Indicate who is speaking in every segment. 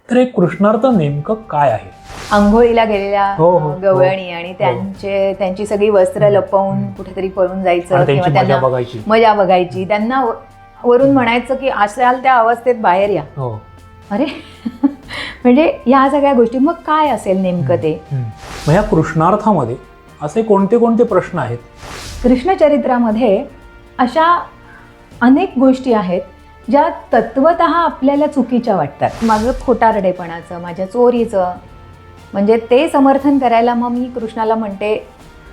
Speaker 1: तर हे कृष्णार्थ नेमकं काय आहे?
Speaker 2: आंघोळीला गेलेल्या
Speaker 1: हो, हो,
Speaker 2: गवळणी आणि त्यांची सगळी वस्त्र लपवून कुठेतरी पळून जायचं किंवा त्यांना मजा बघायची. त्यांना वरून म्हणायचं की असाल त्या अवस्थेत बाहेर या. अरे म्हणजे या सगळ्या गोष्टी. मग काय असेल नेमकं ते?
Speaker 1: मग या कृष्णार्थामध्ये असे कोणते कोणते प्रश्न आहेत?
Speaker 2: कृष्णचरित्रामध्ये अशा अनेक गोष्टी आहेत ज्या तत्वतः आपल्याला चुकीच्या वाटतात. माझं खोटारडेपणाचं, माझ्या चोरीचं, म्हणजे ते समर्थन करायला मग मी कृष्णाला म्हणते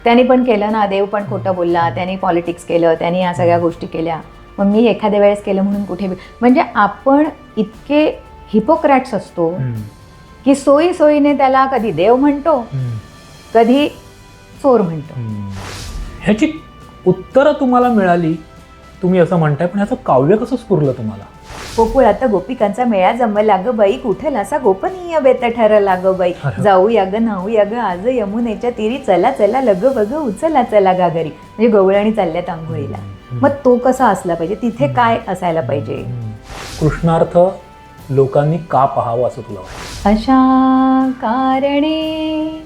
Speaker 2: त्यांनी पण केलं ना, देव पण खोटं बोलला, त्यांनी पॉलिटिक्स केलं, त्यांनी या सगळ्या गोष्टी केल्या, मग मी एखाद्या वेळेस केलं म्हणून कुठे. म्हणजे आपण इतके हिपोक्रॅट्स असतो की सोयीने त्याला कधी देव म्हणतो, कधी चोर म्हणतो.
Speaker 1: ह्याची उत्तरं तुम्हाला मिळाली, तुम्ही असं म्हणताय, पण ह्याचं काव्य कसं स्फुरलं तुम्हाला?
Speaker 2: गोकुळ आता गोपिकांचा मेळा जमला ग बाई, कुठे असा गोपनीय बेत ठरला ग बाई, जाऊया ग नाहूया ग आज यमुनेच्या तीरी, चला चला लग बग उचला चला गा घरी. म्हणजे गवळणी चालल्यात आंघोळीला. मग तो कसा असला पाहिजे, तिथे काय असायला पाहिजे?
Speaker 1: कृष्णार्थ लोकांनी का पाहावं असं तुला वाटतं?
Speaker 2: अशा कारणे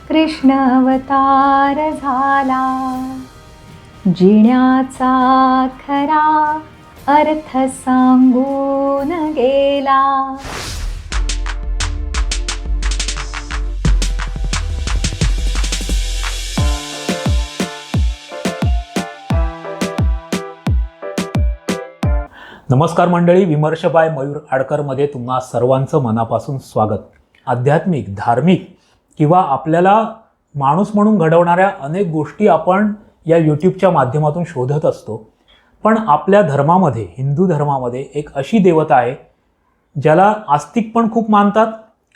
Speaker 2: कृष्ण अवतार झाला, जिण्याचा खरा अर्थ सांगून गेला.
Speaker 1: नमस्कार मंडळी, विमर्श बाय मयूर आडकरमध्ये तुम्हा सर्वांचं मनापासून स्वागत. आध्यात्मिक, धार्मिक किंवा आपल्याला माणूस म्हणून घडवणाऱ्या अनेक गोष्टी आपण या यूट्यूबच्या माध्यमातून शोधत असतो. पण आपल्या धर्मामध्ये, हिंदू धर्मामध्ये एक अशी देवता आहे ज्याला आस्तिक पण खूप मानतात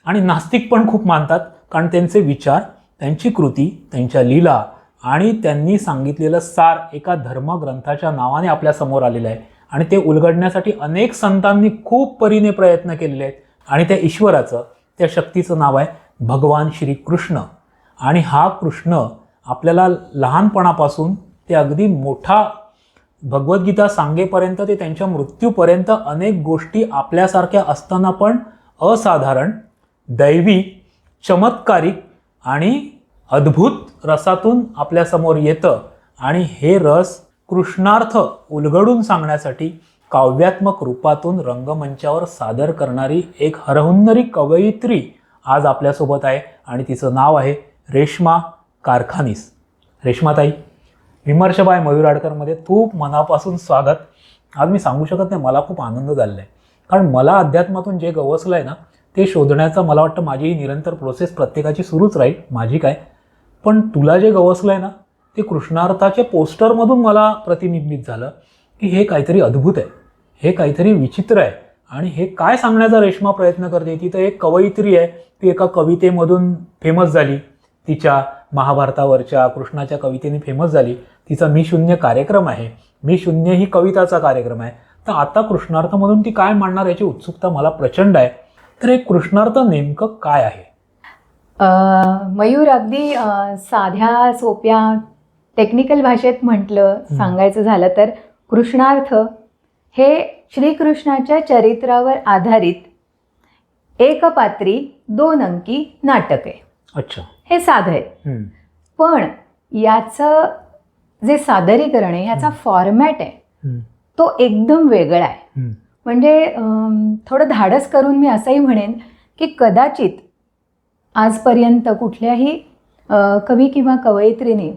Speaker 1: आणि नास्तिक पण खूप मानतात. कारण त्यांचे विचार, त्यांची कृती, त्यांच्या लीला आणि त्यांनी सांगितलेलं सार एका धर्मग्रंथाच्या नावाने आपल्यासमोर आलेलं आहे. आणि ते उलगडण्यासाठी अनेक संतांनी खूप परीने प्रयत्न केलेले आहेत. आणि त्या ईश्वराचं, त्या शक्तीचं नाव आहे भगवान श्रीकृष्ण. आणि हा कृष्ण आपल्याला लहानपणापासून ते अगदी मोठा भगवद्गीता सांगेपर्यंत, ते त्यांच्या मृत्यूपर्यंत अनेक गोष्टी आपल्यासारख्या असताना पण असाधारण, दैवी, चमत्कारिक आणि अद्भुत रसातून आपल्यासमोर येतं. आणि हे रस कृष्णार्थ उलगडून सांगण्यासाठी काव्यात्मक रूपातून रंगमंचावर सादर करणारी एक हरहुन्नरी कवयित्री आज आपल्यासोबत आहे. आणि तिचं नाव आहे रेश्मा कारखानीस. रेश्माताई, विमर्श बाय मयूर आडकरमध्ये खूप मनापासून स्वागत. आज मी सांगू शकत नाही, मला खूप आनंद झालेला आहे. कारण मला अध्यात्मातून जे गवसलं आहे ना, ते शोधण्याचा मला वाटतं माझी निरंतर प्रोसेस प्रत्येकाची सुरूच राहील, माझी काय. पण तुला जे गवसलं आहे ना, ते कृष्णार्थाच्या पोस्टरमधून मला प्रतिबिंबित झालं की हे काहीतरी अद्भुत आहे, हे काहीतरी विचित्र आहे. आणि हे काय सांगण्याचा रेश्मा प्रयत्न करते. ती तर एक कवयित्री आहे, ती एका कवितेमधून फेमस झाली, तिच्या महाभारतावरच्या कृष्णाच्या कवितेने फेमस झाली. तिचा मी शून्य कार्यक्रम आहे, मी शून्य ही कविताचा कार्यक्रम आहे. तर आता कृष्णार्थमधून ती काय मांडणार याची उत्सुकता मला प्रचंड आहे. तर हे कृष्णार्थ नेमकं काय आहे?
Speaker 2: मयूर, अगदी साध्या सोप्या टेक्निकल भाषेत सांगायचं झालं तर कृष्णार्थ हे श्रीकृष्णाच्या चरित्रावर आधारित एकपात्री 2 अंकी नाटक आहे.
Speaker 1: अच्छा,
Speaker 2: हे साधं आहे. पण याचं जे सादरीकरण आहे, याचा फॉर्मॅट आहे, तो एकदम वेगळा आहे. म्हणजे थोडं धाडस करून मी असंही म्हणेन की कदाचित आजपर्यंत कुठल्याही कवी किंवा कवयित्रीने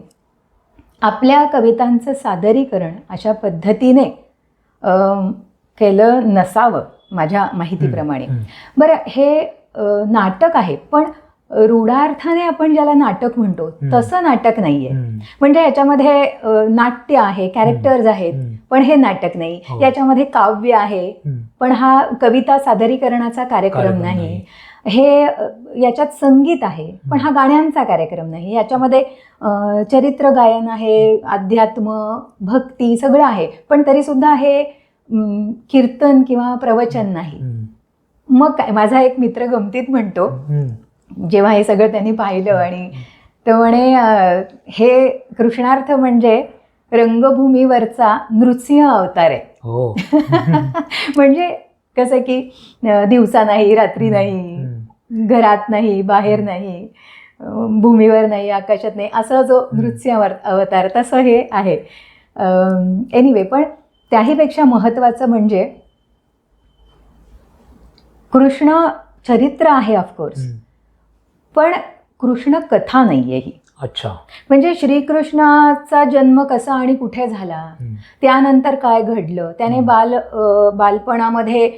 Speaker 2: आपल्या कवितांचं सादरीकरण अशा पद्धतीने केलं नसावं माझ्या माहितीप्रमाणे. बरं, हे नाटक आहे, पण रूढार्थाने आपण ज्याला नाटक म्हणतो तसं नाटक नाही आहे. म्हणजे याच्यामध्ये नाट्य आहे, कॅरेक्टर्स आहेत, पण हे नाटक नाही. याच्यामध्ये काव्य आहे, पण हा कविता सादरीकरणाचा कार्यक्रम नाही. हे याच्यात संगीत आहे, पण हा गाण्यांचा कार्यक्रम नाही. याच्यामध्ये चरित्र गायन आहे, अध्यात्म, भक्ती सगळं आहे, पण तरीसुद्धा हे कीर्तन किंवा प्रवचन नाही. मग काय, माझा एक मित्र गमतीत म्हणतो, जेव्हा हे सगळं त्यांनी पाहिलं आणि तो म्हणे हे कृष्णार्थ म्हणजे रंगभूमीवरचा नृसिंह अवतार आहे. म्हणजे कसं की दिवसा नाही, रात्री नाही, घरात नाही, बाहेर नाही, भूमीवर नाही, आकाशात नाही, असं जो नृत्य अवतार तसं हे आहे. एनिवे, पण त्याहीपेक्षा महत्त्वाचं म्हणजे कृष्ण चरित्र आहे ऑफकोर्स, पण कृष्ण कथा नाही आहे ही.
Speaker 1: अच्छा.
Speaker 2: म्हणजे श्रीकृष्णाचा जन्म कसा आणि कुठे झाला, त्यानंतर काय घडलं, त्याने बालपणामध्ये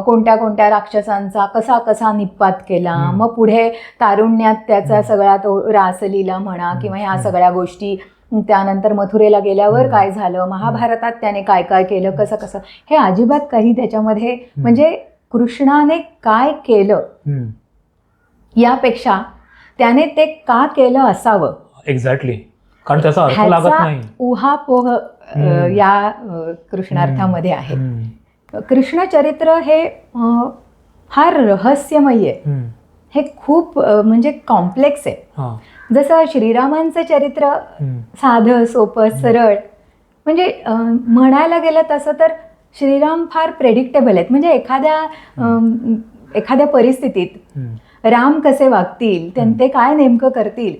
Speaker 2: कोणत्या कोणत्या राक्षसांचा कसा कसा निपात केला, मग पुढे तारुण्यात त्याचा सगळा तो रासलीला म्हणा किंवा ह्या सगळ्या गोष्टी, त्यानंतर मथुरेला गेल्यावर काय झालं, महाभारतात त्याने काय काय केलं, कसं कसं, हे अजिबात काही त्याच्यामध्ये म्हणजे कृष्णाने काय केलं यापेक्षा त्याने ते का केलं असावं
Speaker 1: एक्झॅक्टली, कारण त्याचा अर्थ लागत नाही.
Speaker 2: उहापोह या कृष्णार्थामध्ये आहे. कृष्ण चरित्र हे फार रहस्यमय आहे, हे खूप म्हणजे कॉम्प्लेक्स आहे. जसं श्रीरामांचं चरित्र साधं सोपं सरळ, म्हणजे म्हणायला गेलं तसं तर श्रीराम फार प्रेडिक्टेबल आहेत. म्हणजे एखाद्या परिस्थितीत राम कसे वागतील, ते काय नेमकं करतील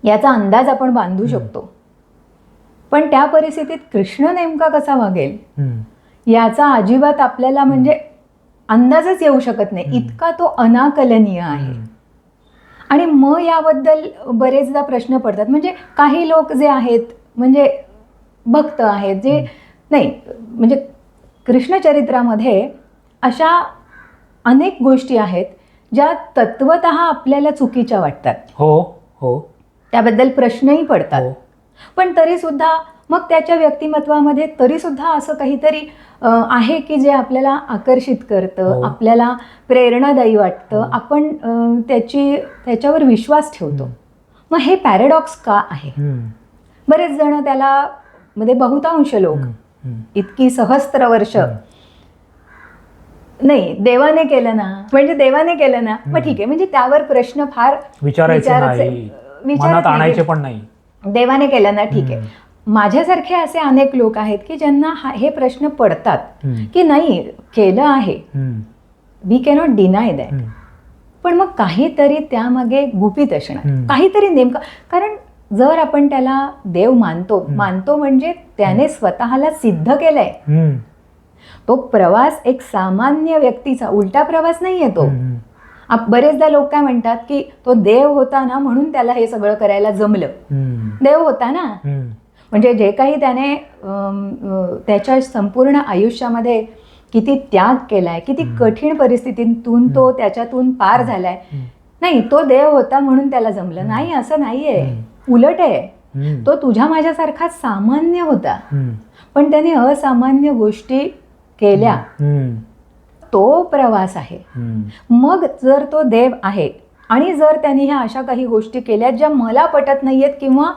Speaker 2: याचा अंदाज आपण बांधू शकतो, पण त्या परिस्थितीत कृष्ण नेमका कसा वागेल याचा अजिबात आपल्याला म्हणजे अंदाजच येऊ शकत नाही, इतका तो अनाकलनीय आहे. आणि मग याबद्दल बरेचदा प्रश्न पडतात. म्हणजे काही लोक जे आहेत म्हणजे भक्त आहेत, जे नाही म्हणजे कृष्णचरित्रामध्ये अशा अनेक गोष्टी आहेत ज्या तत्वतः आपल्याला चुकीच्या वाटतात.
Speaker 1: हो हो,
Speaker 2: त्याबद्दल प्रश्नही पडतात. पण तरीसुद्धा मग त्याच्या व्यक्तिमत्वामध्ये तरीसुद्धा असं काहीतरी आहे की जे आपल्याला आकर्षित करतं, आपल्याला प्रेरणादायी वाटतं, आपण त्याच्यावर विश्वास ठेवतो. मग हे पॅराडॉक्स का आहे? बरेच जण त्याला म्हणजे बहुतांश लोक इतकी सहस्त्र वर्ष नाही देवाने केलं ना, म्हणजे देवाने केलं ना, मग ठीक आहे, म्हणजे त्यावर प्रश्न फार
Speaker 1: मनात आणायचे पण नाही.
Speaker 2: देवाने केलं ना, ठीक आहे. माझ्यासारखे असे अनेक लोक आहेत की ज्यांना हे प्रश्न पडतात की नाही केलं आहे, वी कॅनॉट डिनाय दॅट, पण मग काहीतरी त्यामागे गुपित असणार, काहीतरी नेमकं. कारण जर आपण त्याला देव मानतो म्हणजे त्याने स्वतःला सिद्ध केलंय. तो प्रवास एक सामान्य व्यक्तीचा उलटा प्रवास नाहीये तो. बरेचदा लोक काय म्हणतात की तो देव होता ना म्हणून त्याला हे सगळं करायला जमलं. देव होता ना, म्हणजे जे काही त्याने त्याच्या संपूर्ण आयुष्यामध्ये किती त्याग केलाय, किती कठीण परिस्थितीतून तो त्याच्यातून पार झालाय, नाही तो देव होता म्हणून त्याला जमलं नाही, असं नाहीये. उलट आहे, तो तुझ्या माझ्यासारखा सामान्य होता, पण त्याने असामान्य गोष्टी केल्या. तो प्रवास आहे. मग जर तो देव आहे आणि जर त्यांनी ह्या अशा काही गोष्टी केल्या ज्या मला पटत नाहीयेत किंवा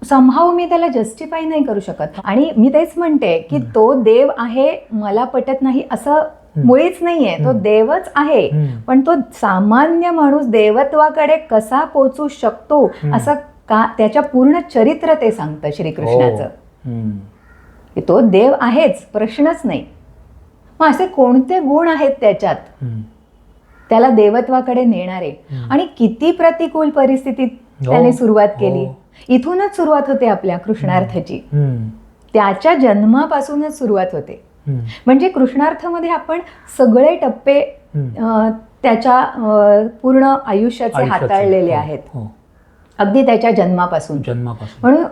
Speaker 2: समहाऊ मी त्याला जस्टिफाय नाही करू शकत, आणि मी तेच म्हणते की तो देव आहे मला पटत नाही असं मुळीच नाहीये, तो देवच आहे, पण तो सामान्य माणूस देवत्वाकडे कसा पोहोचू शकतो असं का त्याच्या पूर्ण चरित्र ते सांगतं श्रीकृष्णाचं. तो देव आहेच, प्रश्नच नाही. मग असे कोणते गुण आहेत त्याच्यात त्याला देवत्वाकडे नेणारे, आणि किती प्रतिकूल परिस्थितीत त्याने सुरुवात केली. इथूनच सुरुवात होते आपल्या कृष्णार्थाची, त्याच्या जन्मापासूनच सुरुवात होते. म्हणजे कृष्णार्थामध्ये आपण सगळे टप्पे त्याच्या पूर्ण आयुष्याचे हाताळलेले आहेत, अगदी त्याच्या जन्मापासून. म्हणून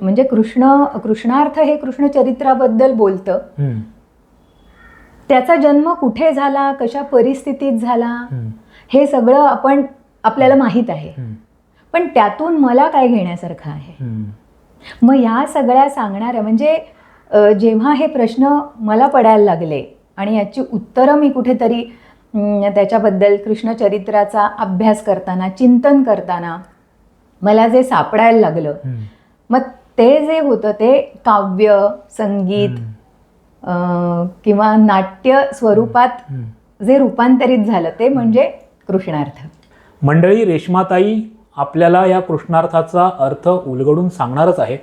Speaker 2: म्हणजे कृष्णार्थ हे कृष्ण चरित्राबद्दल बोलतं. त्याचा जन्म कुठे झाला, कशा परिस्थितीत झाला, हे सगळं आपल्याला माहीत आहे, पण त्यातून मला काय घेण्यासारखं आहे. मग या सगळ्या सांगणाऱ्या म्हणजे जेव्हा हे प्रश्न मला पडायला लागले आणि याची उत्तरं मी कुठेतरी त्याच्याबद्दल कृष्णचरित्राचा अभ्यास करताना, चिंतन करताना मला जे सापडायला लागलं, मग ते जे होतं ते काव्य, संगीत किंवा नाट्य स्वरूपात जे रूपांतरित झालं ते म्हणजे कृष्णार्थ.
Speaker 1: मंडळी, रेश्माताई आपल्याला या कृष्णार्थाचा अर्थ उलगडून सांगणारच आहे,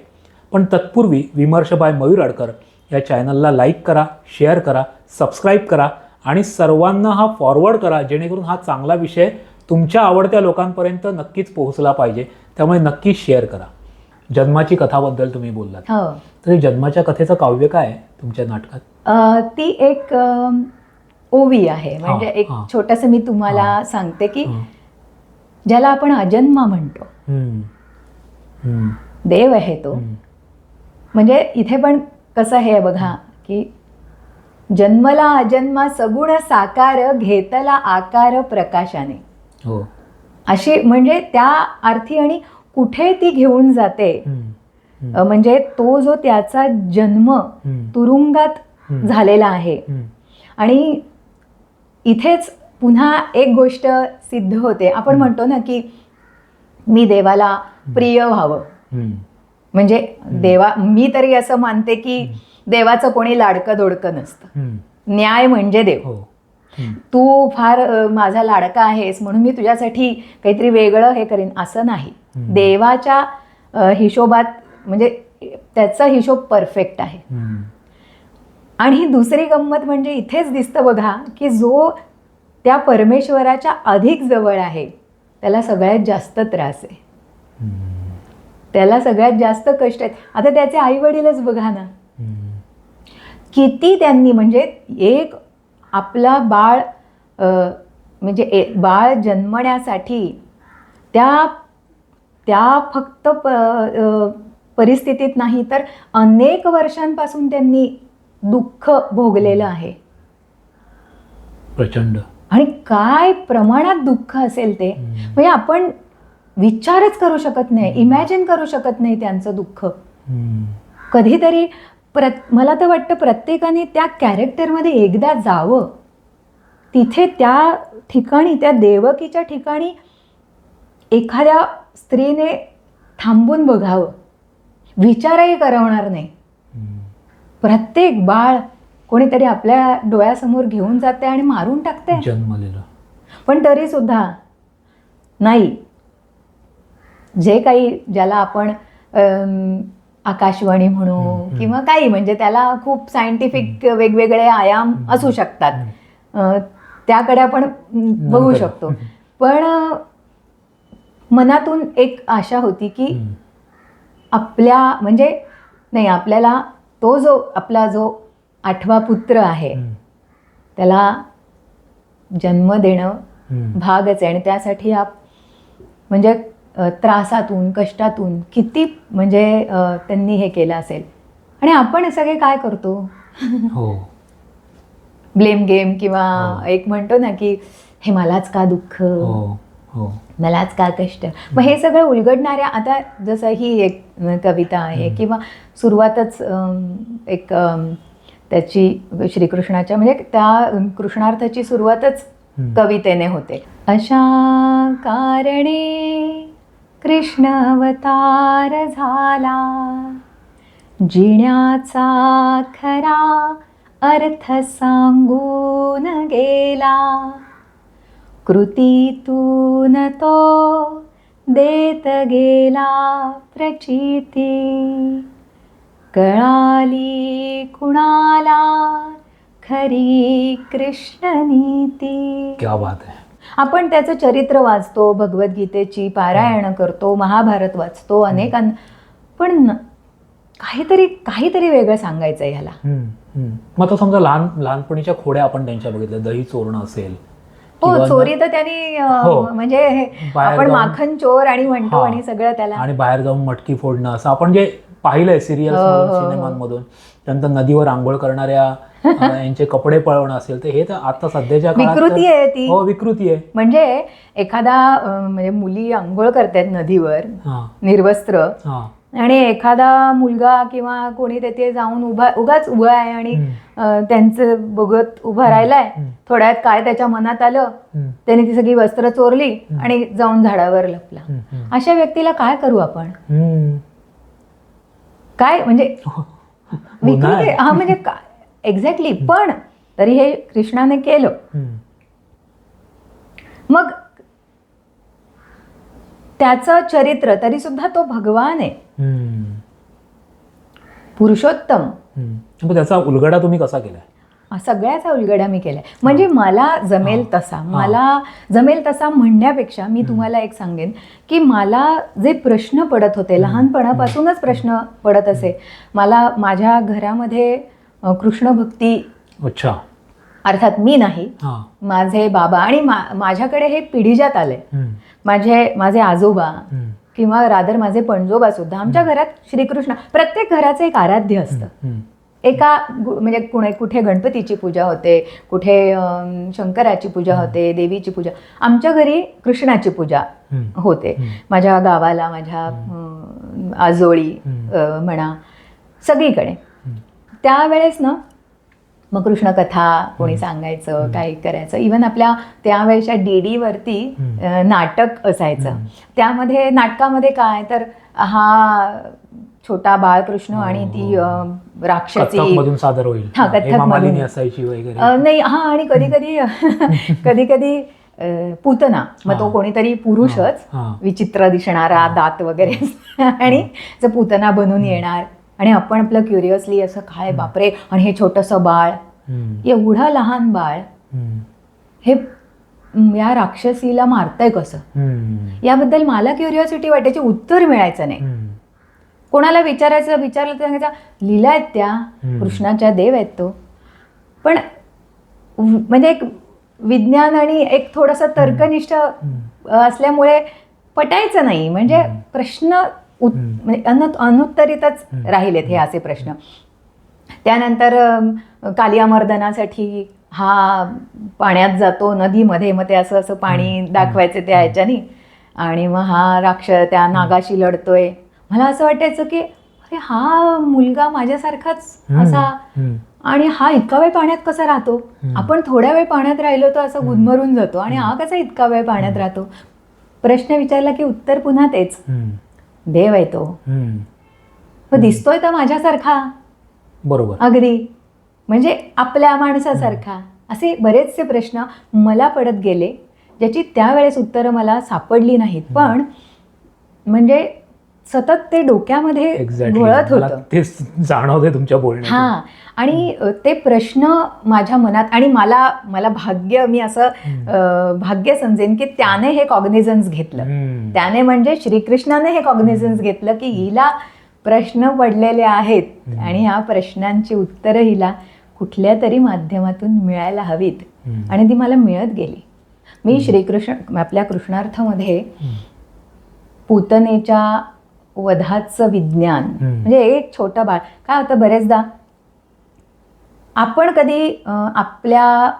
Speaker 1: पण तत्पूर्वी विमर्श बाय मयूर अडकर या चॅनलला लाईक करा, शेअर करा, सबस्क्राईब करा आणि सर्वांना हा फॉरवर्ड करा, जेणेकरून हा चांगला विषय तुमच्या आवडत्या लोकांपर्यंत नक्कीच पोहोचला पाहिजे. त्यामुळे नक्कीच शेअर करा. जन्माची कथाबद्दल तुम्ही बोललात,
Speaker 2: हो.
Speaker 1: तर जन्माच्या कथेचं काव्य काय आहे तुमच्या नाटकात?
Speaker 2: ती एक ओवी आहे. म्हणजे एक छोटंसं मी तुम्हाला सांगते की ज्याला आपण अजन्मा म्हणतो, देव आहे तो. म्हणजे इथे पण कसं आहे बघा की जन्मला अजन्मा सगुण साकार घेतला आकार प्रकाशाने.
Speaker 1: हो.
Speaker 2: अशी म्हणजे त्या अर्थी आणि कुठे ती घेऊन जाते. म्हणजे तो जो त्याचा जन्म तुरुंगात झालेला आहे आणि इथेच पुन्हा एक गोष्ट सिद्ध होते. आपण म्हणतो ना की मी देवाला प्रिय व्हावं. म्हणजे मी तरी असं मानते की देवाचं कोणी लाडकं दोडकं नसतं. न्याय म्हणजे देव. तू फार माझा लाडका आहेस म्हणून मी तुझ्यासाठी काहीतरी वेगळं हे करीन असं नाही. देवाच्या हिशोबात म्हणजे त्याचा हिशोब परफेक्ट आहे. आणि दुसरी गंमत म्हणजे इथेच दिसतं बघा की जो त्या परमेश्वराच्या अधिक जवळ आहे त्याला सगळ्यात जास्त त्रास आहे, त्याला सगळ्यात जास्त कष्ट आहेत. आता त्याचे आई वडीलच बघा ना, किती त्यांनी म्हणजे एक आपला बाळ म्हणजे बाळ जन्मण्यासाठी त्या फक्त परिस्थितीत नाही तर अनेक वर्षांपासून त्यांनी दुःख भोगलेलं आहे.
Speaker 1: प्रचंड. आणि
Speaker 2: काय प्रमाणात दुःख असेल ते म्हणजे आपण विचारच करू शकत नाही, इमॅजिन करू शकत नाही त्यांचं दुःख. कधीतरी मला तर वाटतं प्रत्येकाने त्या कॅरेक्टरमध्ये एकदा जावं, तिथे त्या ठिकाणी त्या देवकीच्या ठिकाणी एखाद्या स्त्रीने थांबून बघावं, विचारही करवणार नाही. प्रत्येक बाळ कोणीतरी आपल्या डोळ्यासमोर घेऊन जाते आणि मारून टाकते
Speaker 1: जन्मलेलं.
Speaker 2: पण तरी सुद्धा नाही, जे काही ज्याला आपण आकाशवाणी म्हणू किंवा काही म्हणजे त्याला खूप सायंटिफिक वेगवेगळे आयाम असू शकतात, त्याकडे आपण बघू शकतो. पण मनातून एक आशा होती की आपल्या म्हणजे नाही, आपल्याला तो जो आपला जो 8वा पुत्र आहे त्याला जन्म देणं भागच आहे. आणि त्यासाठी म्हणजे त्रासातून कष्टातून किती म्हणजे त्यांनी हे केलं असेल. आणि आपण सगळे काय करतो, ब्लेम गेम किंवा एक म्हणतो ना की हे मलाच का दुःख, मलाच का कष्ट. मग हे सगळं उलगडणाऱ्या आता जसं ही एक कविता आहे किंवा सुरुवातच एक त्याची श्रीकृष्णाच्या म्हणजे त्या कृष्णार्थाची सुरुवातच कवितेने होते. अशा कारणे कृष्ण अवतार झाला, जिण्याचा खरा अर्थ सांगून गेला, कृतीतून तो देत गेला प्रचिती, कळाली कुणाला खरी कृष्ण नीती.
Speaker 1: क्या बात आहे.
Speaker 2: आपण त्याचं चरित्र वाचतो, भगवद्गीतेची पारायण करतो, महाभारत वाचतो, अनेकांना, पण काहीतरी वेगळं सांगायचं आहे ह्याला.
Speaker 1: मग आता समजा लहानपणीच्या खोड्या आपण त्यांच्या बघितल्या, दही चोरणं असेल.
Speaker 2: हो, चोरी तर त्यांनी म्हणजे आपण माखन चोर आणि म्हणतो आणि सगळं त्याला,
Speaker 1: आणि बाहेर जाऊन मटकी फोडणं असं आपण जे पाहिलंय सिरियल्स सिनेमांमधून. त्यानंतर नदीवर आंघोळ करणाऱ्या यांचे कपडे पळवणं असेल, तर हे तर आता सध्याच्या
Speaker 2: विकृती आहे ती.
Speaker 1: हो, विकृती आहे.
Speaker 2: म्हणजे एखादा म्हणजे मुली आंघोळ करतात नदीवर निर्वस्त्र, आणि एखादा मुलगा किंवा कोणी तिथे जाऊन उगाच उभा आहे आणि त्यांचं बघत उभा राहिलाय, थोड्यात काय त्याच्या मनात आलं, त्याने ती सगळी वस्त्र चोरली आणि जाऊन झाडावर लपला. अशा व्यक्तीला काय करू आपण, काय म्हणजे विकृती. हा म्हणजे एक्झॅक्टली. पण तरी हे कृष्णाने केलं. मग त्याचं चरित्र तरी सुद्धा तो भगवान आहे, पुरुषोत्तम.
Speaker 1: मग त्याचा उलगडा तुम्ही कसा केलाय?
Speaker 2: सगळ्याचा उलगडा मी केलाय. म्हणजे मला जमेल तसा, मला जमेल तसा म्हणण्यापेक्षा मी तुम्हाला एक सांगेन की मला जे प्रश्न पडत होते, लहानपणापासूनच प्रश्न पडत असे. मला माझ्या घरामध्ये कृष्ण भक्ती,
Speaker 1: अच्छा,
Speaker 2: अर्थात मी नाही, माझे बाबा आणि माझ्याकडे हे पिढीजात आले. माझे आजोबा किंवा रादर माझे पणजोबा सुद्धा, आमच्या घरात श्रीकृष्ण, प्रत्येक घराचं एक आराध्य असतं. म्हणजे कुठे गणपतीची पूजा होते, कुठे शंकराची पूजा होते, देवीची पूजा. आमच्या घरी कृष्णाची पूजा होते. माझ्या गावाला, माझ्या आजोळी म्हणा, सगळीकडे. त्यावेळेस ना मग कृष्णकथा कोणी सांगायचं, काही करायचं. इव्हन आपल्या त्यावेळेच्या DD वरती नाटक असायचं. त्यामध्ये नाटकामध्ये काय तर हा छोटा बाळकृष्ण आणि ती राक्षसी
Speaker 1: सादर होईल,
Speaker 2: कथक मधून
Speaker 1: असायची वगैरे
Speaker 2: नाही. हा, आणि कधी कधी पूतना, मग तो कोणीतरी पुरुषच, विचित्र दिसणारा, दात वगैरे, आणि पूतना बनून येणार. आणि आपण आपलं क्युरियसली असं, काय बापरे, आणि हे छोटंसं बाळ, एवढं लहान बाळ हे या राक्षसीला मारतंय कसं, याबद्दल मला क्युरिओसिटी वाटायची. उत्तर मिळायचं नाही. कोणाला विचारलं तर सांगायचं लीला आहेत त्या, कृष्णाच्या देव आहेत तो. पण म्हणजे एक विज्ञान आणि एक थोडंसं तर्कनिष्ठ असल्यामुळे पटायचं नाही. म्हणजे प्रश्न अनुत्तरितच राहिलेत हे असे प्रश्न. त्यानंतर कालियामर्दनासाठी हा पाण्यात जातो नदीमध्ये, मग ते असं असं पाणी दाखवायचं त्या ह्याच्यानी, आणि मग हा राक्षस त्या नागाशी लढतोय. मला असं वाटायचं की अरे हा मुलगा माझ्यासारखाच असा, आणि हा इतका वेळ पाण्यात कसा राहतो. आपण थोड्या वेळ पाण्यात राहिलो तर असं गुदमरून जातो, आणि हा कसा इतका वेळ पाण्यात राहतो. प्रश्न विचारला की उत्तर पुन्हा तेच, देव आहे तो, मग दिसतोय तर माझ्यासारखा,
Speaker 1: बरोबर,
Speaker 2: अगदी म्हणजे आपल्या माणसासारखा. असे बरेचसे प्रश्न मला पडत गेले, ज्याची त्यावेळेस उत्तरं मला सापडली नाहीत. पण म्हणजे सतत ते डोक्यामध्ये घोळत होतं,
Speaker 1: ते जाणवते तुमच्या बोलण्यात.
Speaker 2: हा, आणि ते प्रश्न माझ्या मनात, आणि मला भाग्य, मी असं भाग्य समजेन की त्याने हे कॉग्निझन्स घेतलं. त्याने म्हणजे श्रीकृष्णाने हे कॉग्निझन्स घेतलं की हिला प्रश्न पडलेले आहेत, आणि ह्या प्रश्नांची उत्तरं हिला कुठल्या तरी माध्यमातून मिळायला हवीत, आणि ती मला मिळत गेली. मी श्रीकृष्ण, आपल्या कृष्णार्थमध्ये पूतनेच्या वधाचं विज्ञान, म्हणजे एक छोटं बाळ, काय होतं बरेचदा आपण कधी आपल्या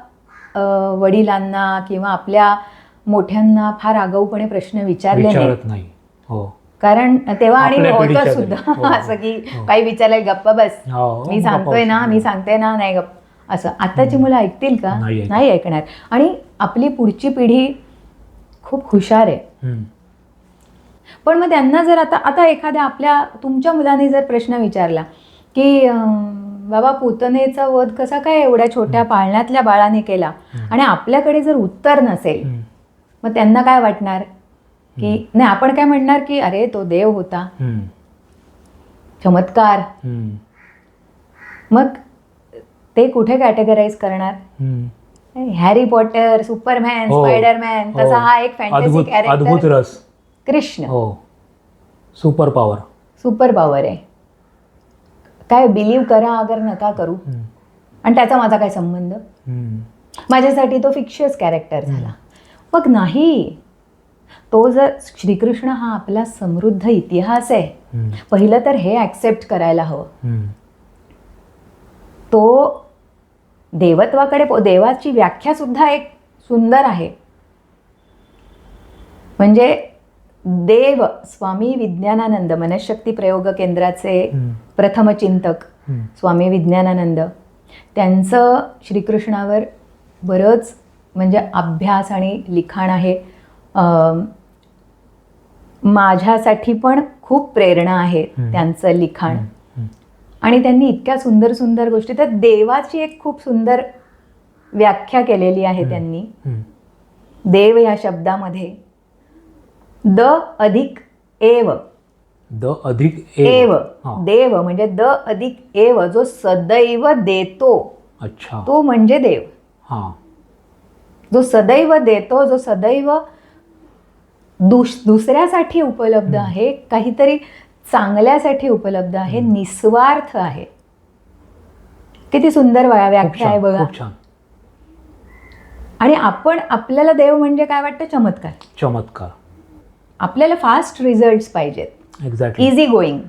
Speaker 2: वडिलांना किंवा आपल्या मोठ्यांना फार आगाऊपणे प्रश्न विचारले नाही. कारण तेव्हा आणि होतं सुद्धा असं की काही विचारलं गप्पा बस, मी सांगतोय ना, मी सांगते ना, नाही गप्प, असं. आताची मुलं ऐकतील का? नाही ऐकणार. आणि आपली पुढची पिढी खूप हुशार आहे. पण मग त्यांना जर आता एखाद्या तुमच्या मुलाने जर प्रश्न विचारला की बाबा पूतनेचा वध कसा काय एवढ्या छोट्या पाळण्यातल्या बाळाने केला, आणि आपल्याकडे जर उत्तर नसेल, मग त्यांना काय वाटणार की नाही, आपण काय म्हणणार की अरे तो देव होता, चमत्कार. मग ते कुठे कॅटेगराईज करणार? हॅरी पॉटर, सुपरमॅन, स्पायडरमॅन, तसा हा एक fantasy character Krishna. Super power आहे. काय बिलीव्ह करा अगर नका करू, आणि त्याचा माझा काय संबंध? माझ्यासाठी तो फिक्शियस कॅरेक्टर झाला. मग नाही, तो जर श्रीकृष्ण हा आपला समृद्ध इतिहास आहे, पहिलं तर हे ॲक्सेप्ट करायला हवं. तो देवत्वाकडे, देवाची व्याख्या सुद्धा एक सुंदर आहे. म्हणजे देव स्वामी विज्ञानानंद, मनशक्ती प्रयोग केंद्राचे प्रथम चिंतक स्वामी विज्ञानानंद, त्यांचं श्रीकृष्णावर बरंच म्हणजे अभ्यास आणि लिखाण आहे. माझ्यासाठी पण खूप प्रेरणा आहे त्यांचं लिखाण. आणि त्यांनी इतक्या सुंदर सुंदर गोष्टी, तर देवाची एक खूप सुंदर व्याख्या केलेली आहे त्यांनी. देव या शब्दामध्ये द अधिक एव
Speaker 1: द अधिक
Speaker 2: एव,
Speaker 1: हा.
Speaker 2: देव म्हणजे द अधिक एव, जो सदैव देतो
Speaker 1: अच्छा.
Speaker 2: तो म्हणजे देव.
Speaker 1: हा.
Speaker 2: जो सदैव देतो, जो सदैव दुसऱ्यासाठी उपलब्ध आहे, काहीतरी चांगल्यासाठी उपलब्ध आहे, निस्वार्थ आहे. किती सुंदर व्याख्या आहे बघा.
Speaker 1: खूप छान.
Speaker 2: आणि आपल्याला देव म्हणजे काय वाटतं? चमत्कार.
Speaker 1: चमत्कार.
Speaker 2: आपल्याला फास्ट रिझल्ट्स पाहिजेत,
Speaker 1: एक्झॅक्टली,
Speaker 2: इझी गोईंग.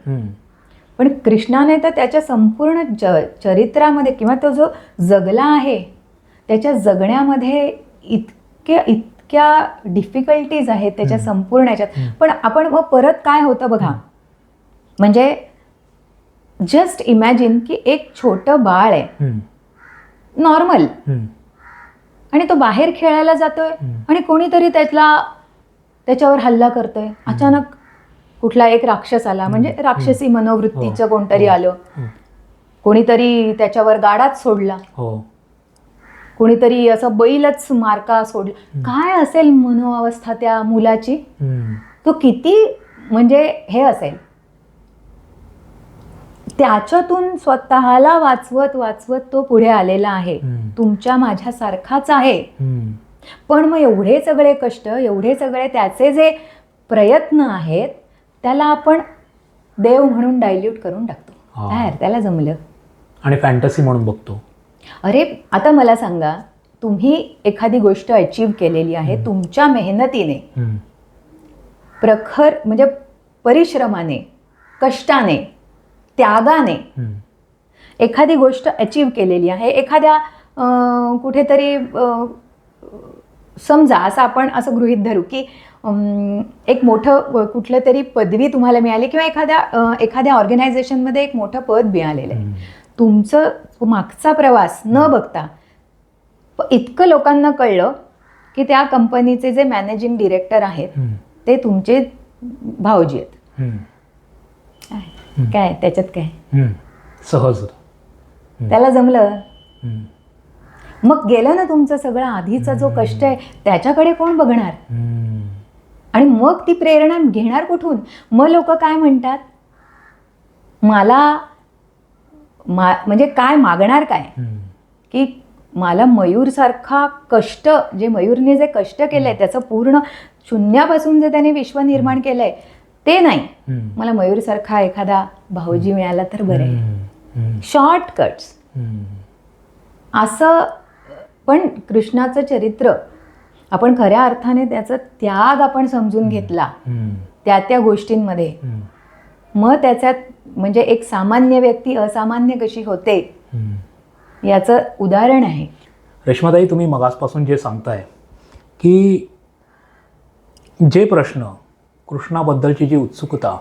Speaker 2: पण कृष्णाने तर त्याच्या संपूर्ण चरित्रामध्ये किंवा तो जो जगला आहे त्याच्या जगण्यामध्ये इतक्या डिफिकल्टीज आहेत त्याच्या संपूर्ण याच्यात. पण आपण मग परत काय होतं बघा, म्हणजे जस्ट इमॅजिन की एक छोटं बाळ आहे नॉर्मल, आणि तो बाहेर खेळायला जातोय आणि कोणीतरी त्याच्यावर हल्ला करतोय. अचानक कुठला एक राक्षस आला, म्हणजे राक्षसी मनोवृत्तीचं कोणतरी आलं, कोणीतरी त्याच्यावर गाडाच सोडला, कोणीतरी असं बैलच मार्का सोडला. काय असेल मनोअवस्था त्या मुलाची, तो किती म्हणजे हे असेल. त्याच्यातून स्वतःला वाचवत तो पुढे आलेला आहे, तुमच्या माझ्यासारखाच आहे. पण मग एवढे सगळे कष्ट, एवढे सगळे त्याचे जे प्रयत्न आहेत, त्याला आपण देव म्हणून डायल्यूट करून टाकतो. यार त्याला जमलं
Speaker 1: आणि फॅन्टसी म्हणून बघतो.
Speaker 2: अरे आता मला सांगा, तुम्ही एखादी गोष्ट अचीव्ह केलेली आहे तुमच्या मेहनतीने, प्रखर म्हणजे परिश्रमाने, कष्टाने, त्यागाने एखादी गोष्ट अचीव्ह केलेली आहे. एखाद्या कुठेतरी समजा असं आपण असं गृहीत धरू की एक मोठं कुठलं तरी पदवी तुम्हाला मिळाली किंवा एखाद्या ऑर्गनायझेशनमध्ये एक मोठं पद मिळालेलं आहे. तुमचं मागचा प्रवास न बघता इतकं लोकांना कळलं की त्या कंपनीचे जे मॅनेजिंग डिरेक्टर आहेत ते तुमचे भाऊजी आहेत. काय त्याच्यात काय
Speaker 1: सहज
Speaker 2: त्याला जमलं. मग गेलं ना तुमचं सगळं आधीचा जो कष्ट आहे त्याच्याकडे कोण बघणार, आणि मग ती प्रेरणा घेणार कुठून? मग लोक काय म्हणतात, म्हणजे काय मागणार काय, की मला मयूरसारखा कष्ट, जे मयूरने जे कष्ट केलंय त्याचं पूर्ण शून्यापासून जे त्याने विश्व निर्माण केलंय ते नाही, मला मयूरसारखा एखादा भाऊजी मिळाला तर बरं आहे. शॉर्टकट्स असं. पण कृष्णाचं चरित्र आपण खऱ्या अर्थाने त्याचा त्याग आपण समजून घेतला त्या गोष्टींमध्ये, मग त्याच्यात म्हणजे एक सामान्य व्यक्ती असामान्य कशी होते याचं उदाहरण आहे.
Speaker 1: रेश्माताई, तुम्ही मगासपासून जे सांगताय की जे प्रश्न, कृष्णाबद्दलची जी उत्सुकता,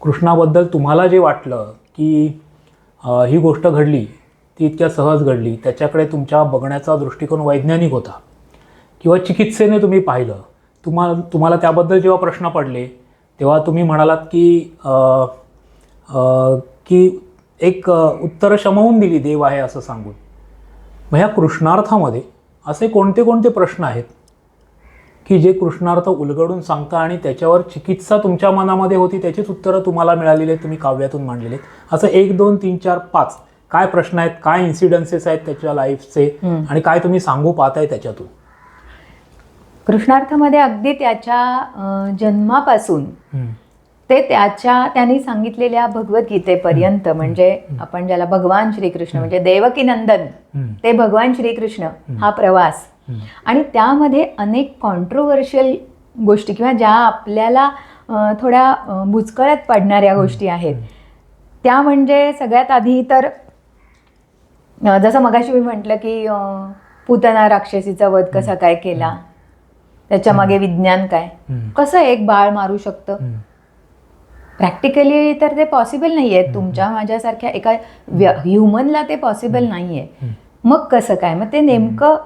Speaker 1: कृष्णाबद्दल तुम्हाला जे वाटलं की ही गोष्ट घडली ती इतक्या सहज घडली, त्याच्याकडे तुमच्या बघण्याचा दृष्टिकोन वैज्ञानिक होता किंवा चिकित्सेने तुम्ही पाहिलं, तुम्हाला त्याबद्दल जेव्हा प्रश्न पडले तेव्हा तुम्ही म्हणालात की एक उत्तरं शमवून दिली देव आहे असं सांगून. मग ह्या कृष्णार्थामध्ये असे कोणते कोणते प्रश्न आहेत की जे कृष्णार्थ उलगडून सांगता आणि त्याच्यावर चिकित्सा तुमच्या मनामध्ये होती त्याचीच उत्तरं तुम्हाला मिळालेली आहेत, तुम्ही काव्यातून मांडलेले आहेत? असं 1, 2, 3, 4, 5 काय प्रश्न आहेत, काय इन्सिडन्सेस आहेत त्याच्या लाईफचे, आणि काय तुम्ही सांगू पाहताय त्याच्यातून?
Speaker 2: कृष्णार्थामध्ये अगदी त्याच्या जन्मापासून ते त्यांनी सांगितलेल्या भगवद्गीतेपर्यंत, म्हणजे आपण ज्याला भगवान श्रीकृष्ण म्हणजे देवकी नंदन ते भगवान श्रीकृष्ण हा प्रवास, आणि त्यामध्ये अनेक कॉन्ट्रोवर्शियल गोष्टी किंवा ज्या आपल्याला थोड्या बुचकळ्यात पडणाऱ्या गोष्टी आहेत त्या, म्हणजे सगळ्यात आधी तर जसं मगाशी मी म्हटलं की पूतना राक्षसीचा वध कसा काय केला, त्याच्या मागे विज्ञान काय, कसं एक बाळ मारू शकतं. प्रॅक्टिकली तर ते पॉसिबल नाही आहे, तुमच्या माझ्यासारख्या एका ह्युमनला ते पॉसिबल नाही आहे. मग कसं काय, मग ते नेमकं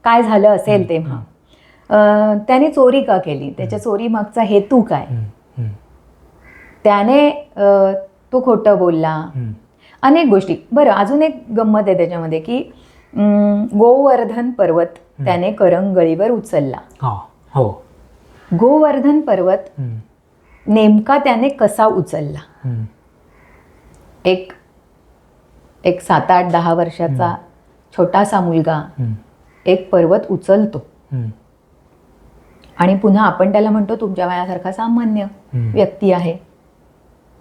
Speaker 2: काय झालं असेल तेव्हा, त्याने चोरी का केली, त्याच्या चोरी मागचा हेतू काय, त्याने तो खोटं बोलला, अनेक गोष्टी. बरं, अजून एक गंमत आहे त्याच्यामध्ये की गोवर्धन पर्वत त्याने करंगळीवर उचलला. गोवर्धन पर्वत नेमका त्याने कसा उचलला. एक 7-8-10 वर्षाचा छोटासा मुलगा एक पर्वत उचलतो आणि पुन्हा आपण त्याला म्हणतो तुमच्या वयासारखा सामान्य व्यक्ती आहे,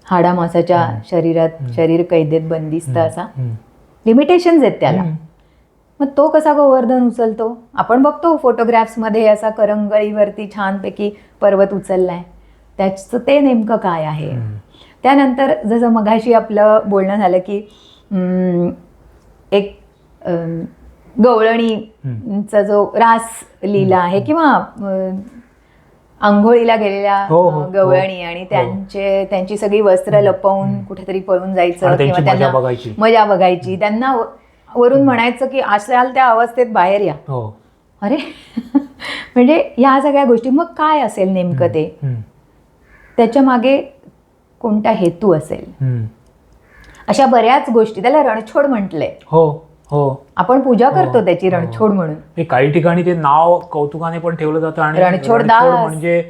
Speaker 2: हाडामासाच्या शरीरात, शरीर कैदेत बंदिस्त असा, लिमिटेशन्स आहेत त्याला. मग तो कसा गोवर्धन उचलतो. आपण बघतो फोटोग्राफ्समध्ये असा करंगळीवरती छानपैकी पर्वत उचललाय. त्याचं ते नेमकं काय आहे. त्यानंतर जसं मघाशी आपलं बोलणं झालं की एक गवळणीचा जो रास लिहिला आहे किंवा आंघोळीला गेलेल्या गवळणी आणि त्यांची सगळी वस्त्र लपवून कुठेतरी पळून जायचं किंवा त्यांना मजा बघायची, त्यांना वरून म्हणायचं की असाल त्या अवस्थेत बाहेर या. अरे म्हणजे ह्या सगळ्या गोष्टी. मग काय असेल नेमकं ते, त्याच्या मागे कोणता हेतू असेल. अशा बऱ्याच गोष्टी. त्याला रणछोड म्हटलंय. आपण पूजा करतो त्याची, रणछोड म्हणून.
Speaker 1: काही ठिकाणी ते नाव कौतुकाने पण ठेवलं जातं आणि
Speaker 2: रणछोडदास
Speaker 1: म्हणजे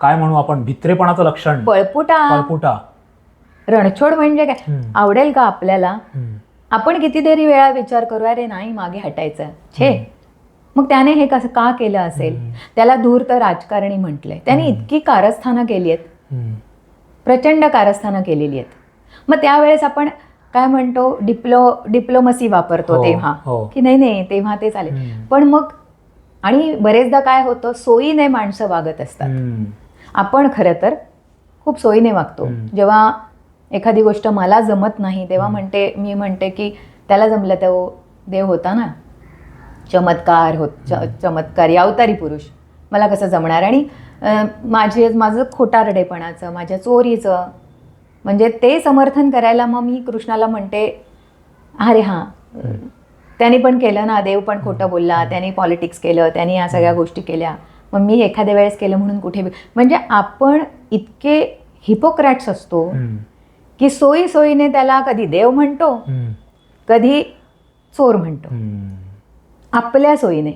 Speaker 1: काय म्हणू आपण, भित्रेपणाचं लक्षण,
Speaker 2: पळपुटा. रणछोड म्हणजे काय, आवडेल का आपल्याला. आपण कितीतरी वेळा विचार करू अरे नाही मागे हटायचं छे. मग त्याने हे कसं का केलं असेल. त्याला धूर्त राजकारणी म्हटलंय. त्याने इतकी कारस्थानं केली आहेत, प्रचंड कारस्थानं केलेली आहेत. मग त्यावेळेस आपण काय म्हणतो, डिप्लोमसी वापरतो तेव्हा की नाही तेव्हा ते चालेल. पण मग आणि बरेचदा काय होतं, सोयीने माणसं वागत असतात. आपण खरं तर खूप सोयीने वागतो. जेव्हा एखादी गोष्ट मला जमत नाही तेव्हा मी म्हणते की त्याला जमलं तो देव होता ना, चमत्कारी अवतारी पुरुष, मला कसं जमणार. आणि माझं खोटारडेपणाचं, माझ्या चोरीचं, म्हणजे ते समर्थन करायला मग मी कृष्णाला म्हणते अरे हां त्यांनी पण केलं ना, देव पण खोटं बोलला, त्यांनी पॉलिटिक्स केलं, त्यांनी या सगळ्या गोष्टी केल्या, मग मी एखाद्या वेळेस केलं म्हणून कुठे. म्हणजे आपण इतके हिपोक्रॅट्स असतो की सोयीने त्याला कधी देव म्हणतो, कधी चोर म्हणतो, आपल्या सोयीने.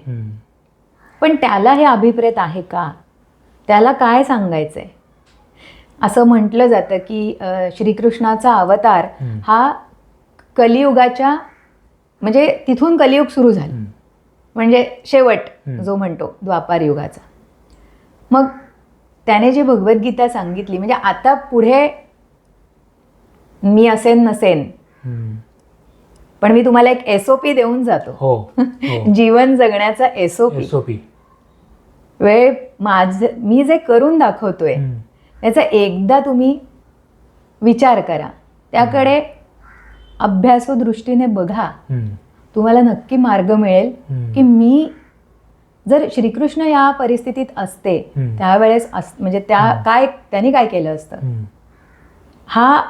Speaker 2: पण त्याला हे अभिप्रेत आहे का, त्याला काय सांगायचंय. असं म्हटलं जातं की श्रीकृष्णाचा अवतार हा कलियुगाच्या, म्हणजे तिथून कलियुग सुरू झालं, म्हणजे शेवट जो म्हणतो द्वापार युगाचा. मग त्याने जी भगवद्गीता सांगितली, म्हणजे आता पुढे मी असेन नसेन, पण मी तुम्हाला एक SOP देऊन जातो. जीवन जगण्याचा SOP. वेळ मी जे करून दाखवतोय त्याचा एकदा तुम्ही विचार करा, त्याकडे अभ्यासू दृष्टीने बघा, तुम्हाला नक्की मार्ग मिळेल की मी जर श्रीकृष्ण या परिस्थितीत असते त्यावेळेस म्हणजे त्यांनी काय केलं असतं. हा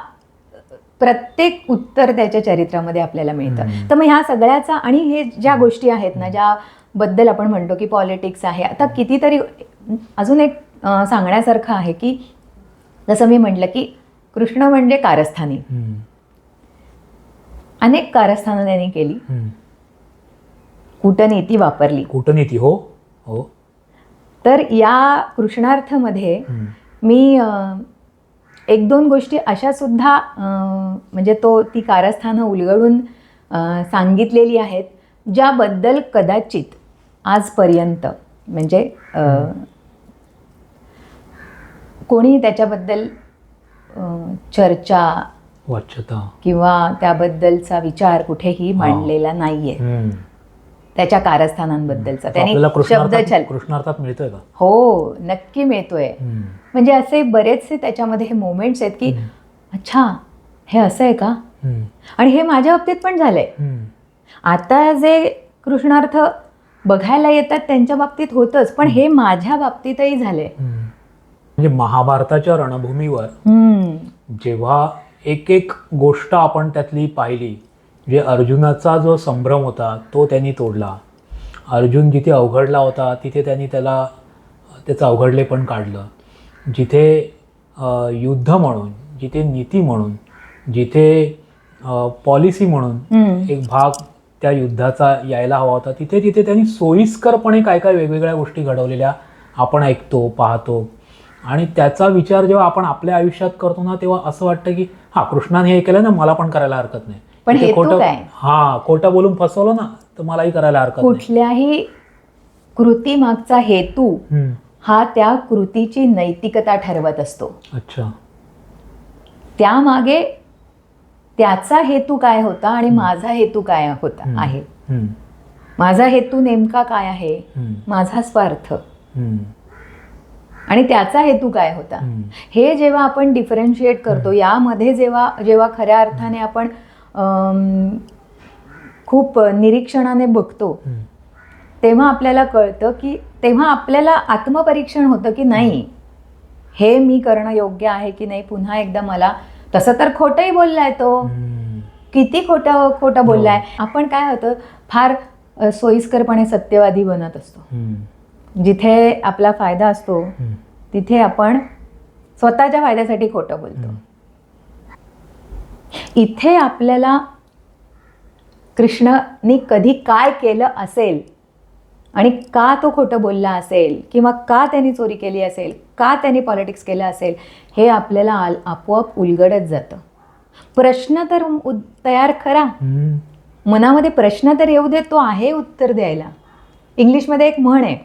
Speaker 2: प्रत्येक उत्तर त्याच्या चरित्रामध्ये आपल्याला मिळतं. तर मग ह्या सगळ्याचा, आणि हे ज्या गोष्टी आहेत ना ज्याबद्दल आपण म्हणतो की पॉलिटिक्स आहे, आता कितीतरी अजून एक सांगण्यासारखं आहे की जसं मी म्हटलं की कृष्ण म्हणजे कारस्थानी. अनेक कारस्थानं त्यांनी केली, कूटनीती वापरली.
Speaker 1: कूटनीती.
Speaker 2: तर या कृष्णार्थमध्ये मी 1-2 गोष्टी अशा सुद्धा म्हणजे ती कारस्थानं उलगडून सांगितलेली आहेत, ज्याबद्दल कदाचित आजपर्यंत म्हणजे कोणी त्याच्याबद्दल चर्चा
Speaker 1: वाच्यता
Speaker 2: किंवा त्याबद्दलचा विचार कुठेही मांडलेला नाहीये. त्याच्या कारस्थानांबद्दलचा त्यांनी शब्दछल
Speaker 1: कृष्णार्थात मिळतोय का?
Speaker 2: हो, नक्की मिळतोय. म्हणजे असे बरेचसे त्याच्यामध्ये हे मोमेंट्स आहेत की अच्छा हे असं आहे का. आणि हे माझ्या बाबतीत पण झालंय. आता जे कृष्णार्थ बघायला येतात त्यांच्या बाबतीत होतच, पण हे माझ्या बाबतीतही झालंय.
Speaker 1: म्हणजे महाभारताच्या रणभूमीवर जेव्हा एक गोष्ट आपण त्यातली पाहिली, जे अर्जुनाचा जो संभ्रम होता तो त्यांनी तोडला. अर्जुन जिथे अवघडला होता तिथे त्यांनी त्याचं अवघडलेपण काढलं. जिथे युद्ध म्हणून, जिथे नीती म्हणून, जिथे पॉलिसी म्हणून एक भाग त्या युद्धाचा यायला हवा होता, तिथे त्यांनी सोयीस्करपणे काय वेगवेगळ्या गोष्टी घडवलेल्या आपण ऐकतो, पाहतो. आणि त्याचा विचार जेव्हा आपण आपल्या आयुष्यात करतो ना, तेव्हा असं वाटतं की हा, कृष्णाने हे केलं ना, मला पण करायला हरकत नाही.
Speaker 2: पण
Speaker 1: इथे
Speaker 2: हेतू काय?
Speaker 1: खोटं बोलून फसवलं ना, तर मलाही करायला हरकत नाही.
Speaker 2: कुठल्याही कृती मागचा हेतू हा त्या कृतीची नैतिकता ठरवत असतो.
Speaker 1: अच्छा.
Speaker 2: त्यामागे त्याचा हेतू काय होता आणि माझा हेतू काय होता आहे. माझा हेतू नेमका काय आहे, माझा स्वार्थ, आणि त्याचा हेतू काय होता, हे जेव्हा आपण डिफरन्शिएट करतो, यामध्ये जेव्हा खऱ्या अर्थाने आपण खूप निरीक्षणाने बघतो, तेव्हा आपल्याला कळतं की तेव्हा आपल्याला आत्मपरीक्षण होतं की नाही, हे मी करणं योग्य आहे की नाही. पुन्हा एकदा मला तसं तर खोटंही बोललाय तो, किती खोटं बोललाय. आपण काय होतं, फार सोयीस्करपणे सत्यवादी बनत असतो. जिथे आपला फायदा असतो तिथे आपण स्वतःच्या फायद्यासाठी खोटं बोलतो. इथे आपल्याला कृष्णाने कधी काय केलं असेल आणि का तो खोटं बोलला असेल, किंवा का त्यांनी चोरी केली असेल, का त्यांनी पॉलिटिक्स केलं असेल, हे आपल्याला आपोआप उलगडत जातं. प्रश्न तर तयार करा, मनामध्ये प्रश्न तर येऊ दे, तो आहे उत्तर द्यायला. इंग्लिशमध्ये एक म्हण आहे,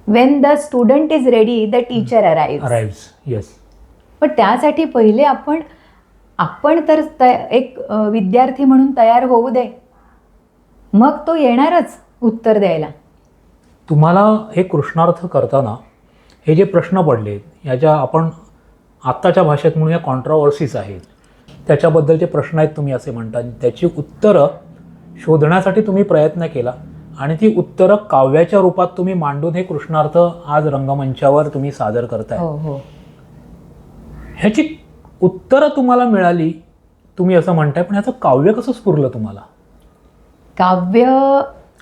Speaker 2: when the student is ready the teacher arrives.
Speaker 1: Yes.
Speaker 2: पण त्यासाठी पहिले आपण तर एक विद्यार्थी म्हणून तयार होऊ दे, मग तो येणारच उत्तर द्यायला.
Speaker 1: तुम्हाला हे कृष्णार्थ करताना हे जे प्रश्न पडले, याच्या आपण आत्ताच्या भाषेत म्हणून या कॉन्ट्रावर्सीज आहेत, त्याच्याबद्दलचे प्रश्न आहेत तुम्ही असे म्हणता, त्याची उत्तरं शोधण्यासाठी तुम्ही प्रयत्न केला आणि ती उत्तरं काव्याच्या रूपात तुम्ही मांडून हे कृष्णार्थ आज रंगमंचावर तुम्ही सादर करताय. ह्याची उत्तरं तुम्हाला मिळाली, तुम्ही असं म्हणताय, पण ह्याचं काव्य कसं स्फुरलं तुम्हाला?
Speaker 2: काव्य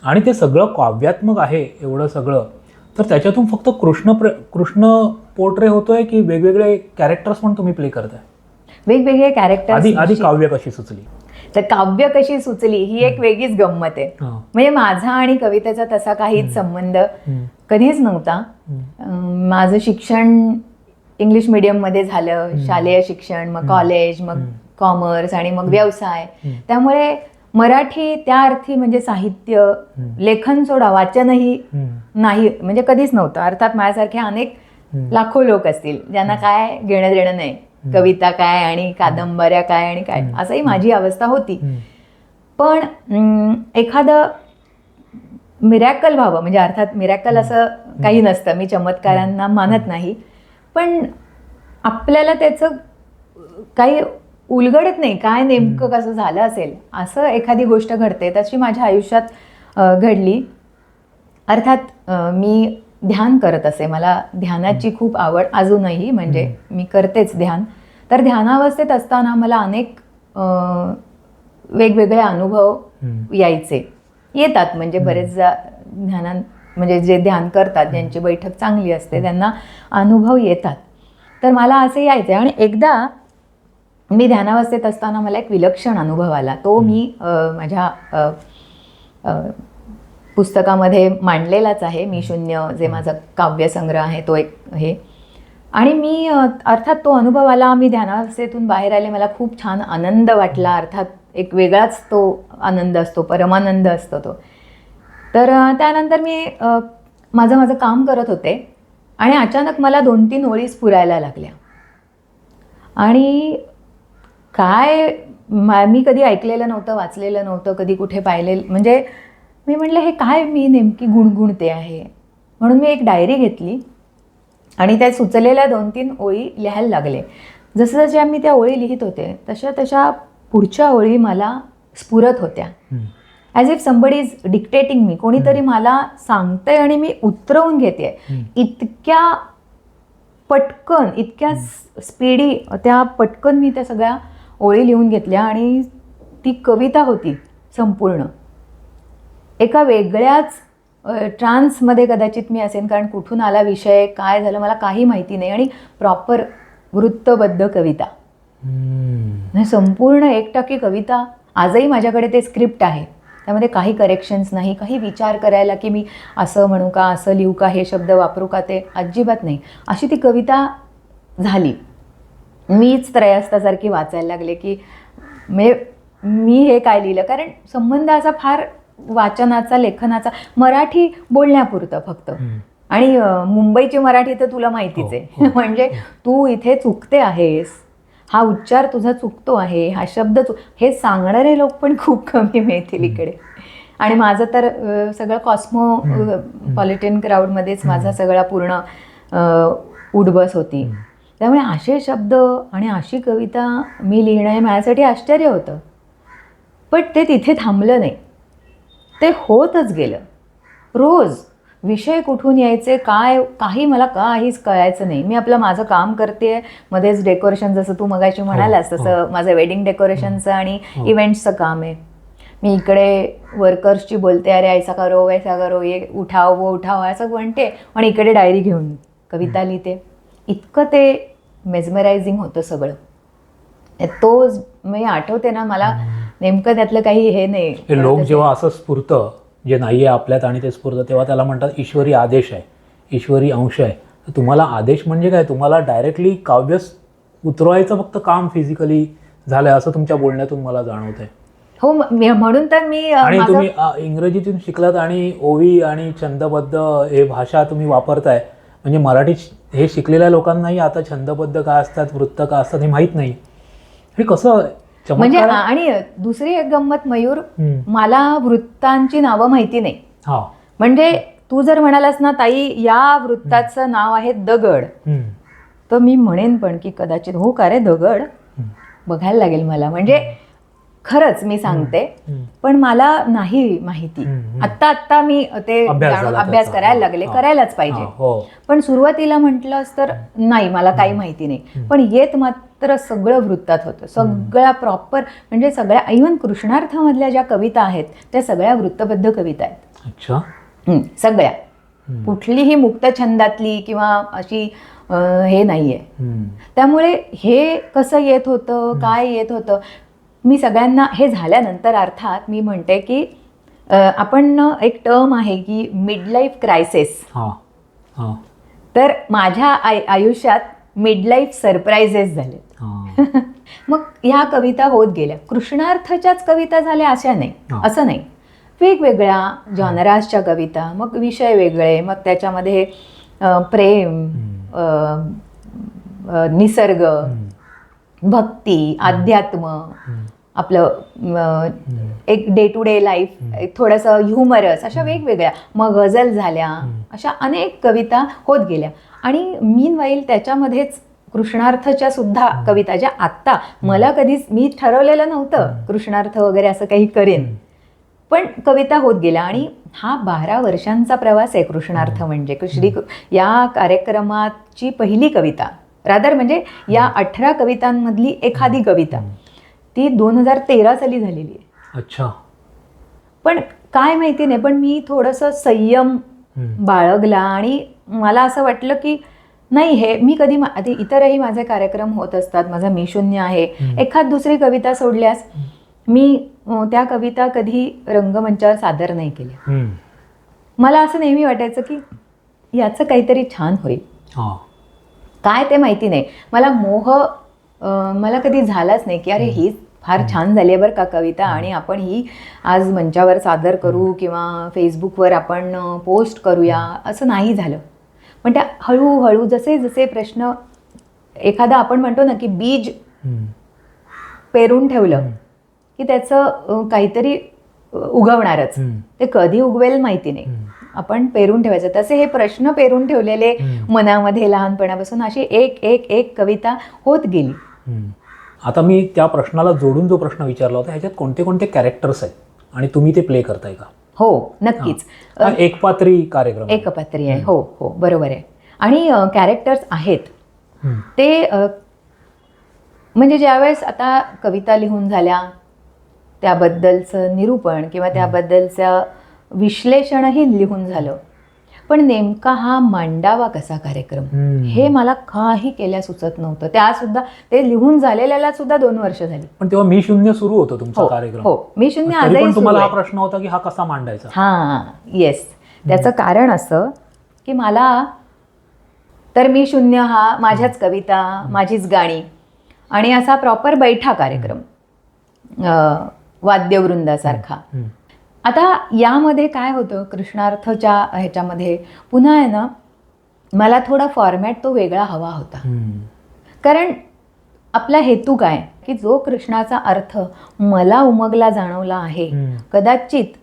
Speaker 1: आणि ते सगळं काव्यात्मक आहे एवढं सगळं, तर त्याच्यातून फक्त कृष्ण पोर्ट्रे होतोय की वेगवेगळे कॅरेक्टर्स पण तुम्ही प्ले करताय?
Speaker 2: वेगवेगळे कॅरेक्टर्स.
Speaker 1: आधी काव्य कशी सुचली?
Speaker 2: तर काव्य कशी सुचली ही एक वेगळीच गंमत आहे. म्हणजे माझा आणि कवितेचा तसा काहीच संबंध कधीच नव्हता. माझं शिक्षण इंग्लिश मीडियममध्ये झालं, शालेय शिक्षण, मग कॉलेज, मग कॉमर्स आणि मग व्यवसाय. त्यामुळे मराठी त्या अर्थी म्हणजे साहित्य, लेखन सोडा, वाचनही नाही म्हणजे कधीच नव्हतं. अर्थात माझ्यासारखे अनेक लाखो लोक असतील ज्यांना काय घेणं देणं नाही, कविता काय आणि कादंबऱ्या काय आणि काय, असंही माझी अवस्था होती. पण एखादं मिरॅकल व्हावं, म्हणजे अर्थात मिरॅकल असं काही नसतं, मी चमत्कारांना मानत नाही, पण आपल्याला त्याचं काही उलगडत नाही, काय नेमकं कसं झालं असेल, असं एखादी गोष्ट घडते. तशी माझ्या आयुष्यात घडली. अर्थात मी ध्यान करत असे, मला ध्यानाची खूप आवड अजूनही, म्हणजे मी करतेच ध्यान. तर ध्यानावस्थेत असताना मला अनेक वेगवेगळे अनुभव येतात. म्हणजे बरेच ध्यानात म्हणजे जे ध्यान करतात, ज्यांची बैठक चांगली असते, त्यांना अनुभव येतात. तर मला असे यायचे. आणि एकदा मी ध्यानावस्थेत असताना मला एक विलक्षण अनुभव आला. तो मी माझ्या पुस्तकामध्ये मांडलेलाच आहे. मी शून्य, जे माझा काव्यसंग्रह आहे तो एक हे. आणि मी अर्थात तो अनुभव आला, मी ध्यानावस्थेतून बाहेर आले, मला खूप छान आनंद वाटला. अर्थात एक वेगळाच तो आनंद असतो, परमानंद असतो तो. तर त्यानंतर मी माझं काम करत होते आणि अचानक मला 2-3 ओळी स्फुरायला लागल्या. आणि काय, मी कधी ऐकलेलं नव्हतं, वाचलेलं नव्हतं, कधी कुठे पाहिलेलं, म्हणजे मी म्हटलं हे काय मी नेमकी गुणगुणते आहे. म्हणून मी एक डायरी घेतली आणि त्या सुचलेल्या 2-3 ओळी लिहायला लागले. जसं जशा मी त्या ओळी लिहित होते तशा पुढच्या ओळी मला स्फुरत होत्या. As if somebody is dictating me, कोणीतरी मला सांगतंय आणि मी उतरवून घेते. इतक्या पटकन, इतक्या स्पीडी, त्या पटकन मी त्या सगळ्या ओळी लिहून घेतल्या. आणि ती कविता होती संपूर्ण. एका वेगळ्याच ट्रान्समध्ये कदाचित मी असेन, कारण कुठून आला विषय, काय झालं मला काही माहिती नाही. आणि प्रॉपर वृत्तबद्ध कविता, संपूर्ण 1 कविता. आजही माझ्याकडे ते स्क्रिप्ट आहे. त्यामध्ये काही करेक्शन्स नाही, काही विचार करायला की मी असं म्हणू का, असं लिहू का, हे शब्द वापरू का, ते अजिबात नाही. अशी ती कविता झाली. मीच त्रयस्थासारखी वाचायला लागले की मी हे काय लिहिलं, कारण संबंध असा फार वाचनाचा, लेखनाचा, मराठी बोलण्यापुरतं फक्त. आणि मुंबईची मराठी तर तुला माहितीच आहे. म्हणजे तू इथे चुकते आहेस, हा उच्चार तुझा चुकतो आहे, हा शब्द हे सांगणारे लोक पण खूप कमी मिळतील इकडे. आणि माझं तर सगळं कॉस्मोपॉलिटन क्राऊडमध्येच माझा सगळा पूर्ण उठबस होती. त्यामुळे असे शब्द आणि अशी कविता मी लिहिणं हे माझ्यासाठी आश्चर्य होतं. पण ते तिथे थांबलं नाही, ते होतच गेलं. रोज विषय कुठून यायचे, काय, काही मला काहीच कळायचं नाही. मी आपलं माझं काम करते, मध्येच डेकोरेशन, जसं तू मगाशी म्हणालास तसं माझं वेडिंग डेकोरेशनचं आणि इव्हेंट्सचं काम आहे. मी इकडे वर्कर्सची बोलते, अरे ऐसा करो वैसा करो, ये उठाव वो उठाव असं म्हणते, आणि इकडे डायरी घेऊन कविता लिहिते. इतकं ते मेस्मरायझिंग होतं सगळं. तो मी आठवते ना, मला नेमकं त्यातलं काही हे नाही.
Speaker 1: हे लोक जेव्हा असं स्फुरतं जे नाही आहे आपल्यात आणि ते स्फुरतं, तेव्हा त्याला म्हणतात ईश्वरी आदेश आहे, ईश्वरी अंश आहे. तर तुम्हाला आदेश म्हणजे काय, तुम्हाला डायरेक्टली काव्य उतरवायचं फक्त काम फिजिकली झालंय असं तुमच्या बोलण्यातून मला जाणवत आहे.
Speaker 2: हो, म्हणून तर मी
Speaker 1: आणि तुम्ही इंग्रजीतून शिकलात आणि ओवी आणि छंदबद्ध हे भाषा तुम्ही वापरताय, म्हणजे मराठी हे शिकलेल्या लोकांनाही आता छंदबद्ध काय असतात, वृत्त काय असतात हे माहीत नाही. हे कसं
Speaker 2: म्हणजे. आणि दुसरी एक गंमत मयूर, मला वृत्तांची नावं माहिती नाही. म्हणजे तू जर म्हणालास ना, ताई या वृत्ताचं नाव आहे दगड, तर मी म्हणेन पण की कदाचित हो का रे दगड, बघायला लागेल मला. म्हणजे खरंच मी सांगते, पण मला नाही माहिती. आत्ता मी ते अभ्यास करायला लागले, करायलाच पाहिजे. पण सुरुवातीला म्हटलंस तर नाही, मला काही माहिती नाही. पण येत मात्र सगळं वृत्तात होतं, सगळ्या प्रॉपर. म्हणजे सगळ्या, इव्हन कृष्णार्थमधल्या ज्या कविता आहेत त्या सगळ्या वृत्तबद्ध कविता आहेत.
Speaker 1: अच्छा.
Speaker 2: सगळ्या, कुठलीही मुक्त छंदातली किंवा अशी हे नाहीये. त्यामुळे हे कसं येत होतं, काय येत होतं, मी सगळ्यांना हे झाल्यानंतर अर्थात मी म्हणते की आपण एक टर्म आहे की मिडलाईफ क्रायसिस. तर माझ्या आयुष्यात मिडलाईफ सरप्राईजेस झालेत. मग ह्या कविता होत गेल्या, कृष्णार्थच्याच कविता झाल्या अशा नाही, असं नाही. वेगवेगळ्या जॉनरासच्या कविता, मग विषय वेगळे, मग त्याच्यामध्ये प्रेम, निसर्ग, भक्ती, अध्यात्म, आपलं एक डे टू डे लाईफ, थोडंसं ह्युमरस, अशा वेगवेगळ्या, मग गझल झाल्या, अशा अनेक कविता होत गेल्या. आणि मीनवाईल त्याच्यामध्येच कृष्णार्थच्या सुद्धा कविता, ज्या आत्ता मला कधीच, मी ठरवलेलं नव्हतं कृष्णार्थ वगैरे असं काही करेन, पण कविता होत गेल्या. आणि हा 12 वर्षांचा प्रवास आहे कृष्णार्थ म्हणजे. या कार्यक्रमाची पहिली कविता, रादर म्हणजे या 18 कवितांमधली एखादी कविता, ती 2013 साली झालेली आहे.
Speaker 1: अच्छा.
Speaker 2: पण काय माहिती नाही, पण मी थोडंसं संयम बाळगला आणि मला असं वाटलं की नाही, हे मी कधी, इतरही माझे कार्यक्रम होत असतात, माझा मी शून्य आहे, एखाद दुसरी कविता सोडल्यास मी त्या कविता कधी रंगमंचावर सादर नाही केल्या. मला असं नेहमी वाटायचं की याचं काहीतरी छान होईल, काय ते माहिती नाही. मला मोह मला कधी झालाच नाही की अरे ही फार छान झाली आहे बरं का कविता, आणि आपण ही आज मंचावर सादर करू किंवा फेसबुकवर आपण पोस्ट करूया, असं नाही झालं. पण त्या हळूहळू जसे जसे प्रश्न, एखादा आपण म्हणतो ना की बीज पेरून ठेवलं की त्याचं काहीतरी उगवणारच, ते कधी उगवेल माहिती नाही, आपण पेरून ठेवायचं. तसे हे प्रश्न पेरून ठेवलेले मनामध्ये लहानपणापासून, अशी एक एक एक कविता होत गेली.
Speaker 1: आता मी त्या प्रश्नाला जोडून जो प्रश्न विचारला होता, ह्याच्यात कोणते कोणते कॅरेक्टर्स आहेत आणि तुम्ही ते प्ले करताय का?
Speaker 2: हो, नक्कीच.
Speaker 1: एकपात्री कार्यक्रम,
Speaker 2: एकपात्री आहे. हो हो, बरोबर आहे. आणि कॅरेक्टर्स आहेत ते, म्हणजे ज्यावेळेस आता कविता लिहून झाल्या, त्याबद्दलचं निरूपण किंवा त्याबद्दलचं विश्लेषणही लिहून झालं, पण नेमका हा मांडावा कसा कार्यक्रम हे मला काही केल्या सुचत नव्हतं. त्या सुद्धा ते लिहून झालेल्याला सुद्धा 2 वर्ष झाली.
Speaker 1: पण तेव्हा मी शून्य सुरू होतो तुमचा कार्यक्रम.
Speaker 2: हो, मी शून्य
Speaker 1: तरी
Speaker 2: आजही
Speaker 1: पण तुम्हाला हा
Speaker 2: सुरू आहे.
Speaker 1: प्रश्न होता की हा कसा मांडायचा.
Speaker 2: हां, येस. त्याचं कारण असं की मला तर मी शून्य हा माझ्याच कविता, माझीच गाणी आणि असा प्रॉपर बैठा कार्यक्रम, वाद्यवृंदासारखा. आता यामध्ये काय होतं, कृष्णार्थच्या ह्याच्यामध्ये पुन्हा आहे ना, मला थोडा फॉर्मॅट तो वेगळा हवा होता. कारण आपला हेतू काय की जो कृष्णाचा अर्थ मला उमगला जाणवला आहे, कदाचित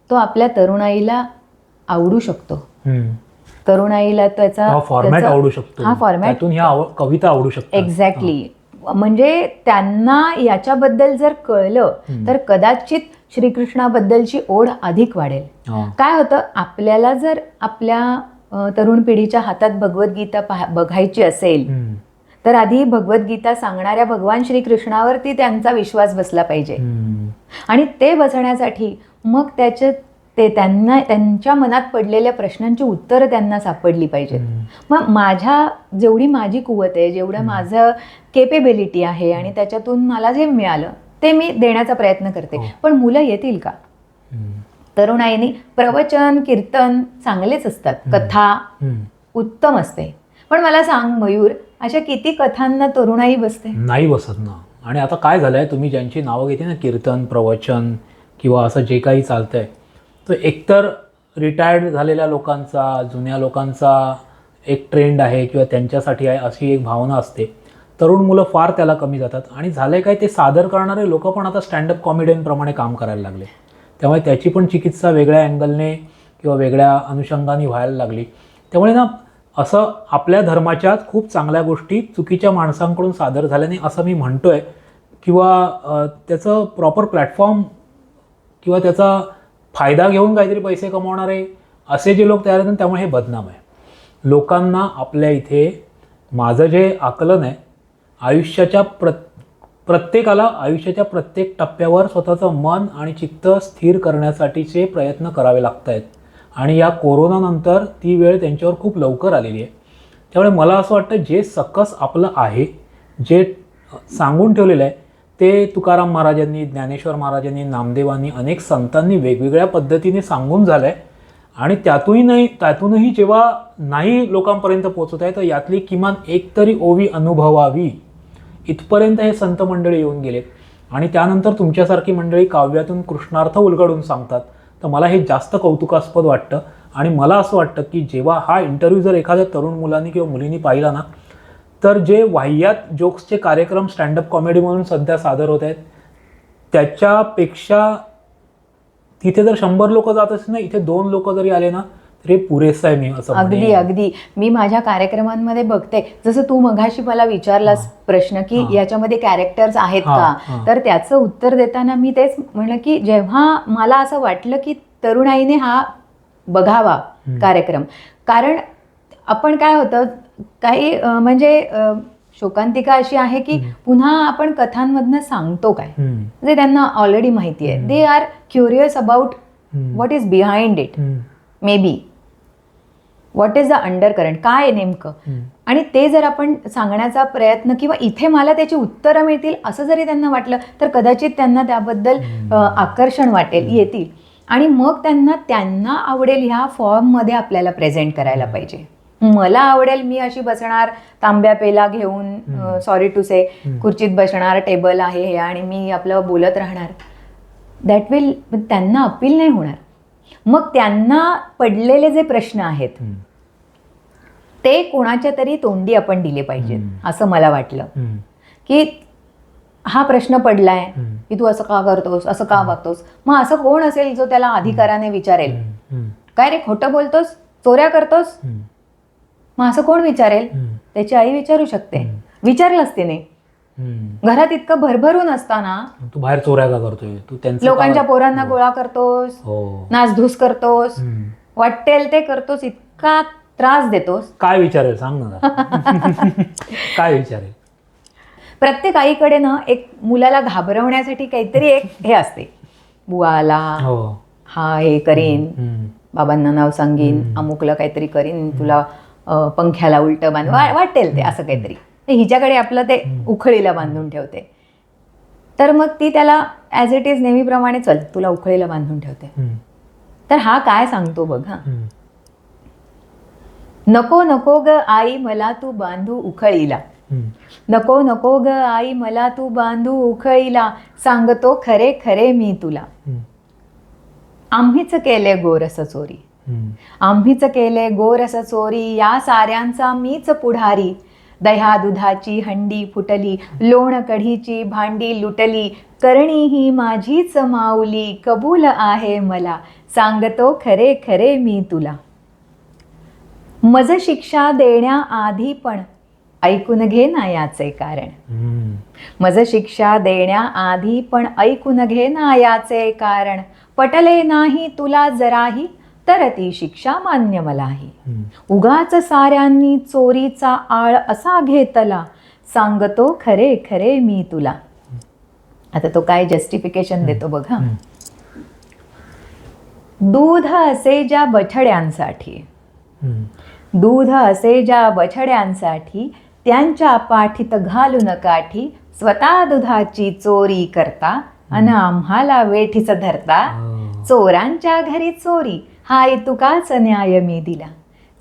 Speaker 2: तो आपल्या तरुणाईला आवडू शकतो. तरुणाईला त्याचा
Speaker 1: फॉर्मॅट आवडू शकतो.
Speaker 2: हा फॉर्मॅट,
Speaker 1: त्यातून ह्या कविता आवडू शकतात.
Speaker 2: एक्झॅक्टली. म्हणजे त्यांना याच्याबद्दल जर कळलं तर कदाचित श्रीकृष्णाबद्दलची ओढ अधिक वाढेल. काय होतं, आपल्याला जर आपल्या तरुण पिढीच्या हातात भगवद्गीता बघायची असेल तर आधी भगवद्गीता सांगणाऱ्या भगवान श्रीकृष्णावरती त्यांचा विश्वास बसला पाहिजे. आणि ते बसण्यासाठी मग त्यांच्या मनात पडलेल्या प्रश्नांची उत्तरं त्यांना सापडली पाहिजेत. मग जेवढी माझी कुवत आहे, जेवढं माझं केपेबिलिटी आहे आणि त्याच्यातून मला जे मिळालं ते मी देण्याचा प्रयत्न करते. पण मुलं येतील का? तरुणाईनी प्रवचन, कीर्तन चांगलेच असतात, कथा उत्तम असते, पण मला सांग मयूर, अशा किती कथांना तरुणाई बसते? नाही
Speaker 1: बसत ना. आणि आता काय झालंय, तुम्ही ज्यांची नावं घेते ना, कीर्तन, प्रवचन किंवा असं जे काही चालतंय, तो एकतर रिटायर्ड झालेल्या लोकांचा, जुन्या लोकांचा एक ट्रेंड आहे किंवा त्यांच्यासाठी आहे अशी एक भावना असते. तरुण मुलं फार त्याला कमी जातात. आणि झालंय काय, ते सादर करणारे लोक पण आता स्टँडअप कॉमेडियनप्रमाणे काम करायला लागले. त्यामुळे त्याची पण चिकित्सा वेगळ्या अँगलने किंवा वेगळ्या अनुषंगाने व्हायला लागली. त्यामुळे ना, असं आपल्या धर्माच्या खूप चांगल्या गोष्टी चुकीच्या माणसांकडून सादर झाल्याने असं मी म्हणतोय, किंवा त्याचं प्रॉपर प्लॅटफॉर्म किंवा त्याचा फायदा घेऊन काहीतरी पैसे कमावणारे असे जे लोक तयार आहेत, त्यामुळे हे बदनाम आहे. लोकांना आपल्या इथे माझं जे आकलन आहे, आयुष्याच्या प्रत्येकाला आयुष्याच्या प्रत्येक टप्प्यावर स्वतःचं मन आणि चित्त स्थिर करण्यासाठीचे प्रयत्न करावे लागत आहेत. आणि या कोरोनानंतर ती वेळ त्यांच्यावर खूप लवकर आलेली आहे. त्यामुळे मला असं वाटतं, जे सकस आपलं आहे, जे सांगून ठेवलेलं आहे, ते तुकाराम महाराजांनी, ज्ञानेश्वर महाराजांनी, नामदेवांनी, अनेक संतांनी वेगवेगळ्या पद्धतीने सांगून झालं आहे. आणि त्यातूनही जेव्हा नाही लोकांपर्यंत पोहोचत आहे, तर यातली किमान एक तरी ओवी अनुभवावी इथपर्यंत हे संत मंडळी येऊन गेलेत. आणि त्यानंतर तुमच्यासारखी मंडळी काव्यातून कृष्णार्थ उलगडून सांगतात. तर मला हे जास्त कौतुकास्पद वाटतं. आणि मला असं वाटतं की जेव्हा हा इंटरव्ह्यू जर एखाद्या तरुण मुलांनी किंवा मुलींनी पाहिला ना, तर जे वाह्यात जोक्सचे कार्यक्रम स्टँडअप कॉमेडी म्हणून सध्या सादर होत आहेत, त्याच्यापेक्षा तिथे जर 100 लोक जात असतील ना, इथे 2 लोक जरी आले ना, तरी पुरेसं आहे. मी असं
Speaker 2: अगदी मी माझ्या कार्यक्रमांमध्ये बघते, जसं तू मघाशी मला विचारलास प्रश्न की याच्यामध्ये कॅरेक्टर्स आहेत का, तर त्याचं उत्तर देताना मी तेच म्हणलं की जेव्हा मला असं वाटलं की तरुणाईने हा बघावा कार्यक्रम, कारण आपण काय होतं, काही म्हणजे शोकांतिका अशी आहे की पुन्हा आपण कथांमधनं सांगतो काय, जे त्यांना ऑलरेडी माहिती आहे. They are curious about what is behind it, may be what is the under current, काय आहे नेमकं. आणि ते जर आपण सांगण्याचा प्रयत्न किंवा इथे मला त्याची उत्तरं मिळतील असं जरी त्यांना वाटलं, तर कदाचित त्यांना त्याबद्दल आकर्षण वाटेल, येतील. आणि मग त्यांना आवडेल ह्या फॉर्ममध्ये आपल्याला प्रेझेंट करायला पाहिजे. मला आवडेल, मी अशी बसणार तांब्या पेला घेऊन, सॉरी टू से, खुर्चीत बसणार, टेबल आहे हे, आणि मी आपलं बोलत राहणार, दॅट विल त्यांना अपील नाही होणार. मग त्यांना पडलेले जे प्रश्न आहेत ते कोणाच्या तरी तोंडी आपण दिले पाहिजेत, असं मला वाटलं. की हा प्रश्न पडलाय की तू असं का करतोस, असं का वागतोस, मग असं कोण असेल जो त्याला अधिकाराने विचारेल, काय रे खोटं बोलतोस, चोऱ्या करतोस, मग असं कोण विचारेल? त्याची आई विचारू शकते, विचारलंच तिने. घरात इतकं भरभरून असताना
Speaker 1: तू बाहेर चोऱ्या का करतोय, तू
Speaker 2: लोकांच्या पोरांना गोळा करतोस, नासधूस करतोस, वाटेल ते करतोस, इतका त्रास देतोस,
Speaker 1: काय विचारेल सांग ना. काय विचारेल?
Speaker 2: प्रत्येक आईकडे ना एक मुलाला घाबरवण्यासाठी काहीतरी एक हे असते, बुवा आला, हा हे करीन, बाबांना नाव सांगीन, अमुकला काहीतरी करीन, तुला पंख्याला उलटं बांध वाटेल ते असं काहीतरी. हिच्याकडे आपलं ते उखळीला बांधून ठेवते. तर मग ती त्याला ॲज इट इज नेहमीप्रमाणे चल तुला उखळीला बांधून ठेवते. तर हा काय सांगतो बघ, हा, नको नको ग आई मला तू बांधू उखळीला, नको नको ग आई मला तू बांधू उखळीला, सांगतो खरे खरे मी तुला. आम्हीच केले गोरस चोरी, आम्हीच केले गोरस चोरी, या साऱ्यांचा मीच पुढारी. दह्या दुधाची हंडी फुटली, लोण कढीची भांडी लुटली, करणी ही माझीच माऊली, कबूल आहे मला, सांगतो खरे खरे मी तुला. मज शिक्षा देण्याआधी पण ऐकून घे ना याचे कारण, मज शिक्षा देण्याआधी पण ऐकून घे ना याचे कारण, पटले नाही तुला जराही तर ती शिक्षा मान्य मलाही. उगाच साऱ्यांनी चोरीचा आळ असा घेतला, सांगतो खरे खरे मी तुला. आता तो काय जस्टिफिकेशन देतो बघा. दूध असे ज्या बछड्यांसाठी, दूध असे ज्या बछड्यांसाठी, त्यांच्या पाठीत घालून काठी, स्वतः दुधाची चोरी करता अन आम्हाला वेठीच धरता. चोरांच्या घरी चोरी हाय तुकाच न्याय मी दिला,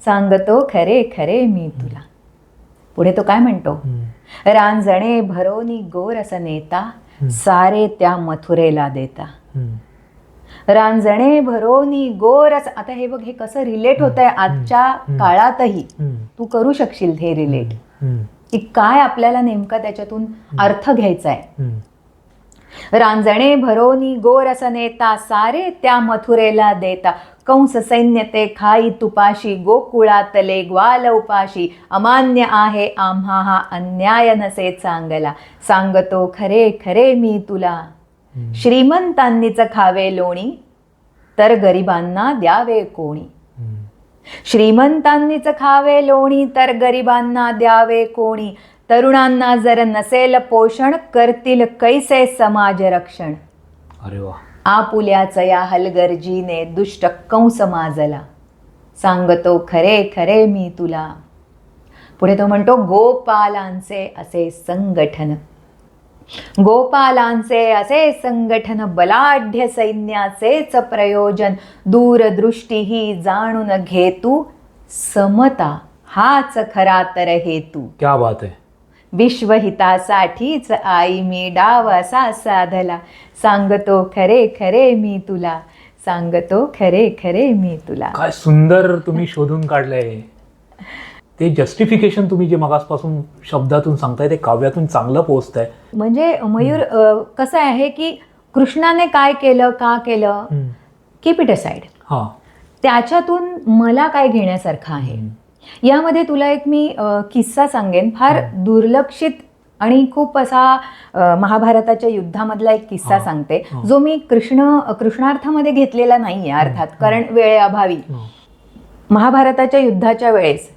Speaker 2: सांगतो खरे खरे मी तुला. पुढे तो काय म्हणतो. रांजणे भरोनी गोरस नेता, सारे त्या मथुरेला देता. रांजणे भरोनी गोरस. आता हे बघ, हे कसं रिलेट होत आहे आजच्या काळातही. तू करू शकशील हे रिलेट, की काय आपल्याला नेमका त्याच्यातून अर्थ घ्यायचा आहे. रांजणे भरोनी गोरस नेता, सारे त्या मथुरेला देता. कंस सैन्य ते खाई तुपाशी, गोकुळातले ग्वाल उपाशी. अमान्य आहे आम्हा हा अन्याय नसे चांगला, सांगतो खरे खरे मी तुला. श्रीमंतांनीच खावे लोणी, तर गरिबांना द्यावे कोणी. श्रीमंतांनीच खावे लोणी, तर गरिबांना द्यावे कोणी. तरुणांना जर नसेल पोषण, करतील कैसे समाज रक्षण.
Speaker 1: अरे वा.
Speaker 2: आपुल्याच या हलगर्जीने दुष्ट कंस माजला, सांगतो खरे खरे मी तुला. पुढे तो म्हणतो. गोपालांचे असे संगठन, गोपालांचे असे संगठन, बलाढ्य सैन्याचेच प्रयोजन. दूरदृष्टी ही जाणून घे तू, समता हाच खरा तर हेतू.
Speaker 1: क्या बात आहे.
Speaker 2: विश्वहितासाठीच आई मी डाव असा साधला, सांगतो खरे खरे मी तुला, सांगतो खरे खरे मी तुला.
Speaker 1: काय सुंदर तुम्ही शोधून काढलंय. ते जस्टिफिकेशन तुम्ही जे मगासपासून शब्दातून सांगताय ते काव्यातून चांगलं पोहोचतंय.
Speaker 2: म्हणजे मयूर, कसं आहे की कृष्णाने काय केलं, का केलं, कीप इट असाइड. त्याच्यातून मला काय घेण्यासारखं आहे. यामध्ये तुला एक मी किस्सा सांगेन, फार दुर्लक्षित आणि खूप असा महाभारताच्या युद्धामधला एक किस्सा सांगते, जो मी कृष्णार्थामध्ये घेतलेला नाहीये अर्थात, कारण वेळेअभावी. महाभारताच्या युद्धाच्या वेळेस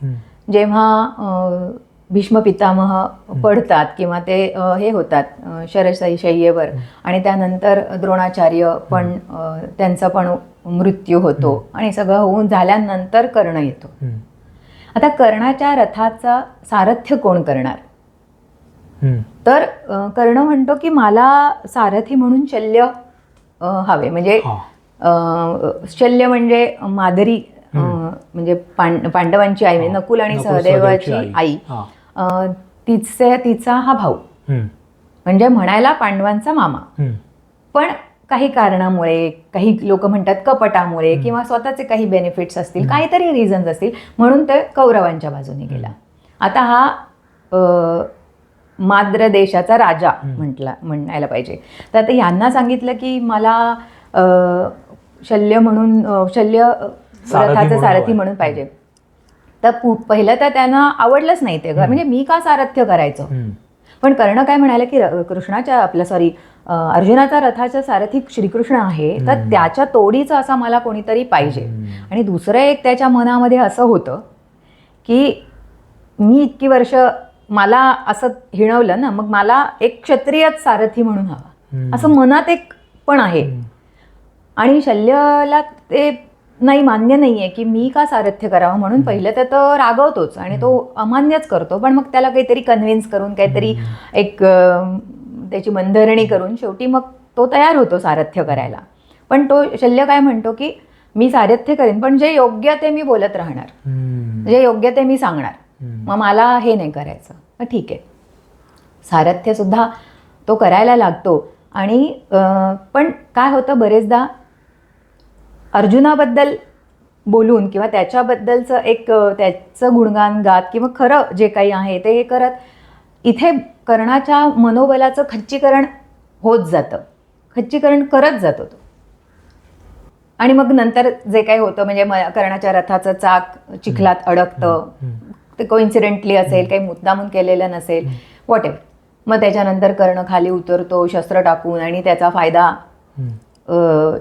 Speaker 2: जेव्हा भीष्म पितामह पडतात किंवा ते हे होतात शरशय्येवर, आणि त्यानंतर द्रोणाचार्य पण त्यांचा पण मृत्यू होतो, आणि सगळं होऊन झाल्यानंतर कर्ण येतो. आता कर्णाच्या रथाचा सारथ्य कोण करणार. तर कर्ण म्हणतो की मला सारथी म्हणून शल्य हवे. म्हणजे शल्य म्हणजे मादरी, म्हणजे पांडवांची आई, म्हणजे नकुल आणि सहदेवाची आई, तिचा हा भाऊ, म्हणजे म्हणायला पांडवांचा मामा. पण काही कारणामुळे, काही लोक म्हणतात कपटामुळे किंवा स्वतःचे काही बेनिफिट्स असतील, काहीतरी रिझन्स असतील, म्हणून ते कौरवांच्या बाजूने गेला. आता हा माद्र देशाचा राजा म्हणायला पाहिजे. तर आता यांना सांगितलं की मला शल्य म्हणून, शल्य रथाचं सारथी म्हणून पाहिजे. तर पहिलं तर त्यांना आवडलंच नाही ते, म्हणजे मी का सारथ्य करायचं. पण कर्ण काय म्हणाले की अर्जुनाचा रथाचा सारथी श्रीकृष्ण आहे, तर त्याच्या तोडीचा असा मला कोणीतरी पाहिजे. आणि दुसरं एक त्याच्या मनामध्ये असं होतं की मी इतकी वर्ष मला असं हिणवलं ना, मग मला एक क्षत्रियच सारथी म्हणून हवा, असं मनात एक पण आहे. आणि शल्यला ते नाही, मान्य नाहीये की मी का सारथ्य करावं म्हणून पहिलं तर तो रागवतोच आणि तो अमान्यच करतो, पण मग त्याला काहीतरी कन्व्हिन्स करून काहीतरी एक त्याची मनधरणी करून शेवटी मग तो तयार होतो सारथ्य करायला. पण तो शल्य काय म्हणतो की मी सारथ्य करेन, पण जे योग्य ते मी बोलत राहणार, जे योग्य ते मी सांगणार, मग मला हे नाही करायचं. मग ठीक आहे, सारथ्य सुद्धा तो करायला लागतो. आणि पण काय होतं, बरेचदा अर्जुनाबद्दल बोलून किंवा त्याच्याबद्दलचं एक त्याचं गुणगान गात किंवा खरं जे काही आहे ते हे करत इथे कर्णाच्या मनोबलाचं खच्चीकरण होत जातं, खच्चीकरण करत जातो तो. आणि मग नंतर जे काही होतं म्हणजे कर्णाच्या रथाचं चाक चिखलात अडकतं, ते कोइन्सिडेंटली असेल, काही मुद्दामून केलेलं नसेल, व्हॉटेवर. मग त्याच्यानंतर कर्ण खाली उतरतो शस्त्र टाकून आणि त्याचा फायदा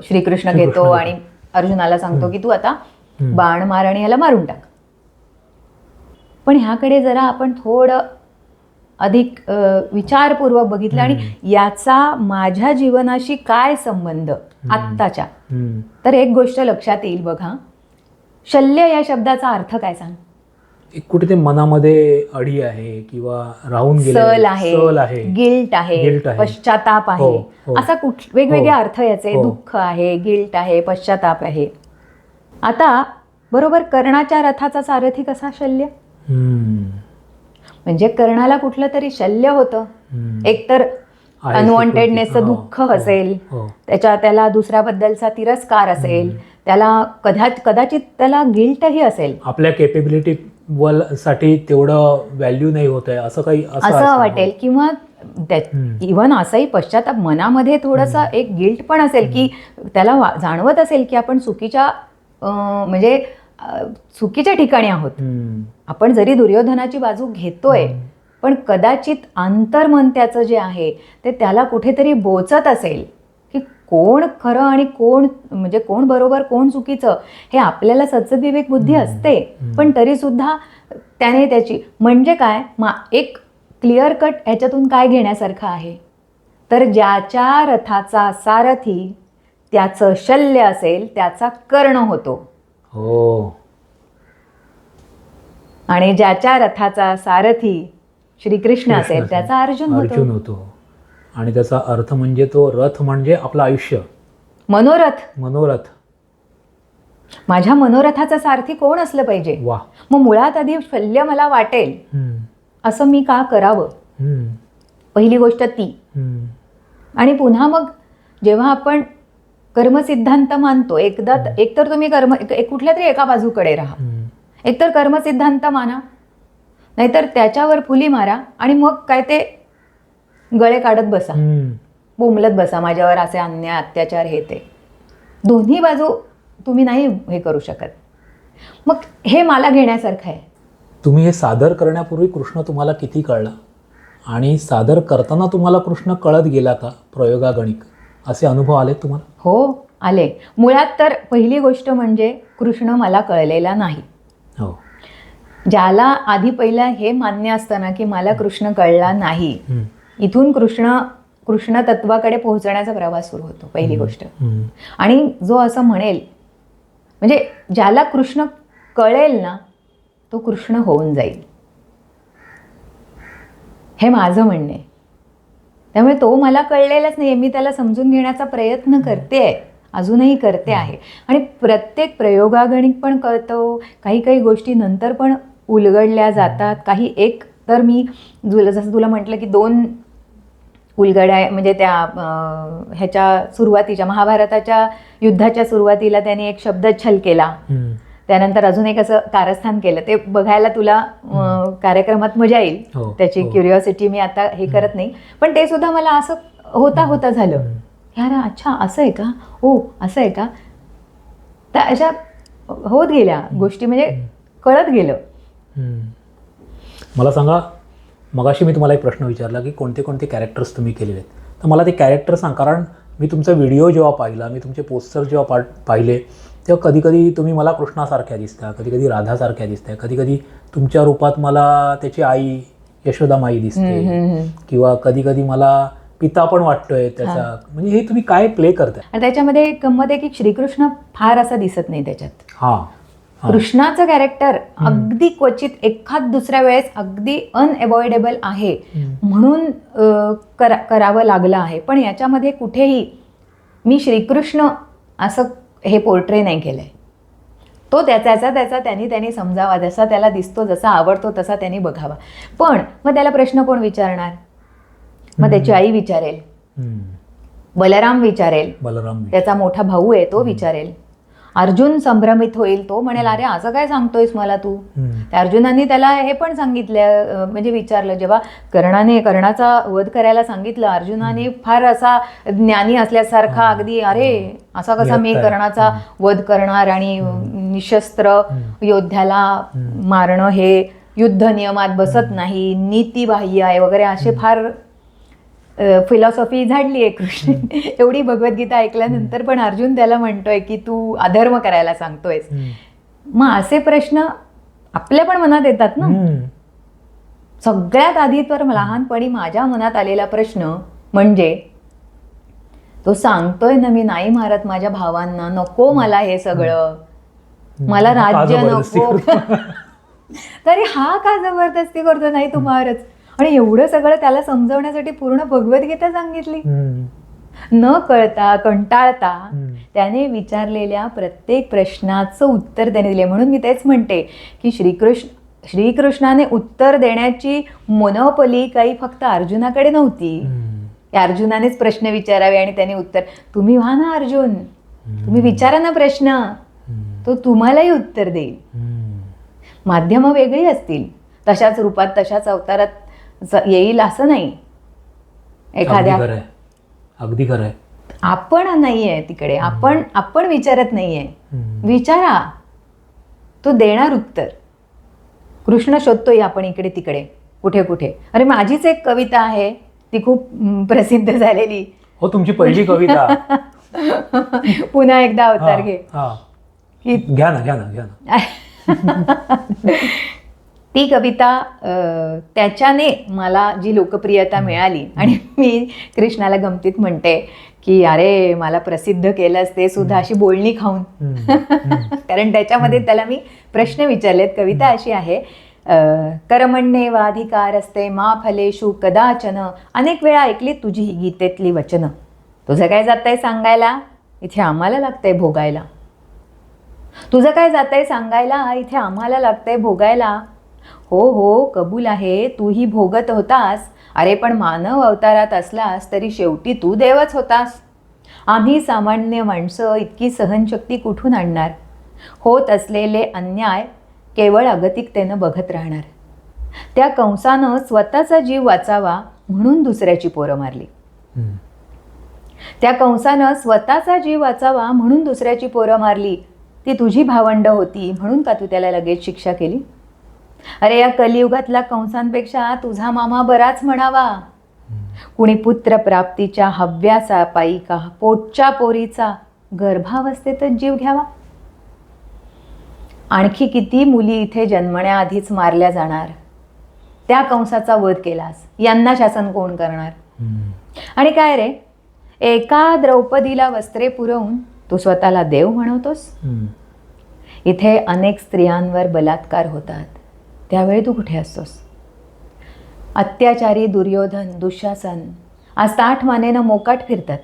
Speaker 2: श्रीकृष्ण घेतो आणि अर्जुनाला सांगतो की तू आता बाण मार आणि ह्याला मारून टाक. पण ह्याकडे जरा आपण थोडं अधिक विचारपूर्वक बघितलं आणि याचा माझ्या जीवनाशी काय संबंध आत्ताच्या, तर एक गोष्ट लक्षात येईल बघा. शल्य या शब्दाचा अर्थ काय सांग?
Speaker 1: कुठे ते मनामध्ये अडी आहे किंवा राहून
Speaker 2: सल आहे, गिल्ट आहे, पश्चाताप आहे, असा वेगवेगळे अर्थ याचे. दुःख आहे, गिल्ट आहे, पश्चाताप आहे. आता बरोबर कर्णाच्या रथाचा सारथी कसा? शल्य. म्हणजे कर्णाला कुठलं तरी शल्य होतं, एकतर अनवॉन्टेडनेसचं दुःख असेल, त्याला दुसऱ्याबद्दलचा तिरस्कार असेल, त्याला कदाचित त्याला गिल्टही असेल,
Speaker 1: आपल्या केपेबिलिटी साठी तेवढं व्हॅल्यू नाही होत आहे असं काही
Speaker 2: असं वाटेल. किंवा इव्हन असंही पश्चाताप मनामध्ये थोडासा एक गिल्ट पण असेल की त्याला जाणवत असेल की आपण चुकीच्या म्हणजे चुकीच्या ठिकाणी आहोत. आपण जरी दुर्योधनाची बाजू घेतोय पण कदाचित अंतर्मन त्याचं जे आहे ते त्याला कुठेतरी बोचत असेल की कोण खरं आणि कोण म्हणजे कोण बरोबर कोण चुकीचं हे आपल्याला सद्विवेक बुद्धी असते. पण तरी सुद्धा त्याने त्याची म्हणजे काय एक क्लिअर कट ह्याच्यातून काय घेण्यासारखं आहे, तर ज्याच्या रथाचा सारथी त्याचं शल्य असेल त्याचा कर्ण होतो.
Speaker 1: हो.
Speaker 2: आणि ज्याच्या रथाचा सारथी श्रीकृष्ण असेल त्याचा अर्जुन होतो.
Speaker 1: आणि त्याचा अर्थ म्हणजे तो रथ म्हणजे आपलं आयुष्य, मनोरथ.
Speaker 2: माझ्या मनोरथाचा सारथी कोण असलं पाहिजे?
Speaker 1: वा.
Speaker 2: मग मुळात आधी शल्य मला वाटेल असं मी का करावं, पहिली गोष्ट ती. आणि पुन्हा मग जेव्हा आपण कर्मसिद्धांत मानतो, एकतर तुम्ही कुठल्या तरी एका बाजूकडे राहा, एकतर कर्मसिद्धांत माना नाहीतर त्याच्यावर फुली मारा आणि मग काय ते गळे काढत बसा, बोंबलत बसा माझ्यावर असे अन्याय अत्याचार हे ते. दोन्ही बाजू तुम्ही नाही हे करू शकत. मग हे मला घेण्यासारखं आहे.
Speaker 1: तुम्ही हे सादर करण्यापूर्वी कृष्ण तुम्हाला किती कळला आणि सादर करताना तुम्हाला कृष्ण कळत गेला का? प्रयोगागणिक असे अनुभव आले तुम्हाला?
Speaker 2: हो, आले. मुळात तर पहिली गोष्ट म्हणजे कृष्ण मला कळलेला नाही.
Speaker 1: हो.
Speaker 2: ज्याला आधी पहिलं हे मान्य असतं ना की मला कृष्ण कळला नाही, इथून कृष्ण तत्वाकडे पोहोचण्याचा प्रवास सुरू होतो, पहिली गोष्ट. आणि जो असं म्हणेल म्हणजे ज्याला कृष्ण कळेल ना तो कृष्ण होऊन जाईल, हे माझं म्हणणं आहे. त्यामुळे तो मला कळलेलाच नाही, मी त्याला समजून घेण्याचा प्रयत्न करते आहे, अजूनही करते आहे. आणि प्रत्येक प्रयोगागणिक पण कळतो, काही गोष्टी नंतर पण उलगडल्या जातात. काही एक तर मी जसं तुला म्हटलं की 2 उलगड्या म्हणजे त्या ह्याच्या सुरुवातीच्या महाभारताच्या युद्धाच्या सुरुवातीला त्याने एक शब्दच्छल केला, त्यानंतर अजून एक असं कारस्थान केलं. ते बघायला तुला कार्यक्रमात मजा येईल, त्याची क्युरिओसिटी मी आता हे करत नाही. पण ते सुद्धा मला असं होता झालं, यार अच्छा असं आहे का, ओ असं आहे का. तर अशा होत गेल्या गोष्टी, म्हणजे कळत गेलं.
Speaker 1: मला सांगा, मगाशी मी तुम्हाला एक प्रश्न विचारला की कोणते कोणते कॅरेक्टर्स तुम्ही केलेले आहेत, तर मला ते कॅरेक्टर सांग. कारण मी तुमचा व्हिडिओ जेव्हा पाहिला, मी तुमचे पोस्टर जेव्हा पाहिले तेव्हा कधीकधी तुम्ही मला कृष्णासारख्या दिसता, कधीकधी राधासारख्या दिसत्या, कधीकधी तुमच्या रूपात मला त्याची आई यशोदामाई दिसते, किंवा कधीकधी मला पिता पण वाटतोय त्याचा, म्हणजे हे तुम्ही काय प्ले करताय?
Speaker 2: आणि त्याच्यामध्ये एक गंमत आहे की श्रीकृष्ण फार असा दिसत नाही त्याच्यात.
Speaker 1: हा,
Speaker 2: कृष्णाचं कॅरेक्टर अगदी क्वचित एखाद दुसऱ्या वेळेस अगदी अनअवॉइडेबल आहे म्हणून करावं लागलं आहे, पण याच्यामध्ये कुठेही मी श्रीकृष्ण असं हे पोर्ट्रे नाही केलंय. तो त्याचा त्यांनी समजावा, जसा त्याला दिसतो, जसा आवडतो तसा त्यांनी बघावा. पण मग त्याला प्रश्न कोण विचारणार? मग त्याची आई विचारेल, बलराम विचारेल, त्याचा मोठा भाऊ आहे तो विचारेल, अर्जुन संभ्रमित होईल, तो म्हणेल अरे असं काय सांगतोयस मला तू. त्या अर्जुनाने त्याला हे पण सांगितलं, म्हणजे विचारलं, जेव्हा कर्णाचा वध करायला सांगितलं, अर्जुनाने फार असा ज्ञानी असल्यासारखा अगदी अरे असा कसा मी कर्णाचा वध करणार आणि निशस्त्र योद्ध्याला मारणं हे युद्ध नियमात बसत नाही, नीतिबाह्य आहे वगैरे असे फार फिलॉसॉफी झाडली आहे कृष्ण. एवढी भगवद्गीता ऐकल्यानंतर पण अर्जुन त्याला म्हणतोय की तू अधर्म करायला सांगतोयस. मग असे प्रश्न आपल्या पण मनात येतात ना. सगळ्यात आधी तर लहानपणी माझ्या मनात आलेला प्रश्न म्हणजे, तो सांगतोय ना मी नाही मारत माझ्या भावांना, नको मला हे सगळं, मला राज्य नको, तरी हा का जबरदस्ती करतो, नाही तू मारच. आणि एवढं सगळं त्याला समजवण्यासाठी पूर्ण भगवद्गीता सांगितली. न कळता कंटाळता त्याने विचारलेल्या प्रत्येक प्रश्नाचं उत्तर त्याने दिले. म्हणून मी तेच म्हणते की श्रीकृष्णाने उत्तर देण्याची मोनोपोली काही फक्त अर्जुनाकडे नव्हती. अर्जुनानेच प्रश्न विचारावे आणि त्याने उत्तर, तुम्ही व्हा ना अर्जुन, तुम्ही विचारा ना प्रश्न, तो तुम्हालाही उत्तर देईल. माध्यमं वेगळी असतील, तशाच रूपात तशाच अवतारात येईल असं नाही. एखाद्या
Speaker 1: अगदी खरंय,
Speaker 2: आपण नाहीये तिकडे, आपण विचारत नाहीये, विचारा, तो देणार उत्तर. कृष्ण शोधतोय आपण इकडे तिकडे कुठे कुठे. अरे माझीच एक कविता आहे, ती खूप प्रसिद्ध झालेली.
Speaker 1: हो, तुमची पहिली कविता.
Speaker 2: पुन्हा एकदा अवतार घे.
Speaker 1: घ्या ना.
Speaker 2: ती कविता त्याच्याने मला जी लोकप्रियता मिळाली, आणि मी कृष्णाला गमतीत म्हणते की अरे मला प्रसिद्ध केलंस ते सुद्धा अशी बोलणी खाऊन. कारण त्याच्यामध्ये त्याला मी प्रश्न विचारलेत. कविता अशी आहे, कर्मण्येवाधिकार असते मा फलेषु कदाचन. अनेक वेळा ऐकली तुझी ही गीतेतली वचनं. तुझं काय जातंय सांगायला, इथे आम्हाला लागतंय भोगायला. तुझं काय जातंय सांगायला, इथे आम्हाला लागतंय भोगायला. हो कबूल आहे, तूही भोगत होतास. अरे पण मानव अवतारात असलास तरी शेवटी तू देवच होतास. आम्ही सामान्य माणसं इतकी सहनशक्ती कुठून आणणार. होत असलेले अन्याय केवळ अगतिकतेनं बघत राहणार. त्या कंसानं स्वतःचा जीव वाचावा म्हणून दुसऱ्याची पोरं मारली. त्या कंसानं स्वतःचा जीव वाचावा म्हणून दुसऱ्याची पोरं मारली. ती तुझी भावंड होती म्हणून का तू त्याला लगेच शिक्षा केली. अरे या कलियुगातल्या कंसांपेक्षा तुझा मामा बराच म्हणावा. कुणी पुत्र प्राप्तीच्या हव्यासा पायी का पोटच्या पोरीचा गर्भावस्थेतच जीव घ्यावा. आणखी किती मुली इथे जन्मण्याआधीच मारल्या जाणार. त्या कंसाचा वध केलास, यांना शासन कोण करणार. आणि काय रे, एका द्रौपदीला वस्त्रे पुरवून तू स्वतःला देव म्हणवतोस. इथे अनेक स्त्रियांवर बलात्कार होतात, त्यावेळी तू कुठे असतोस. अत्याचारी दुर्योधन दुःशासन आज 8 मानेनं मोकाट फिरतात.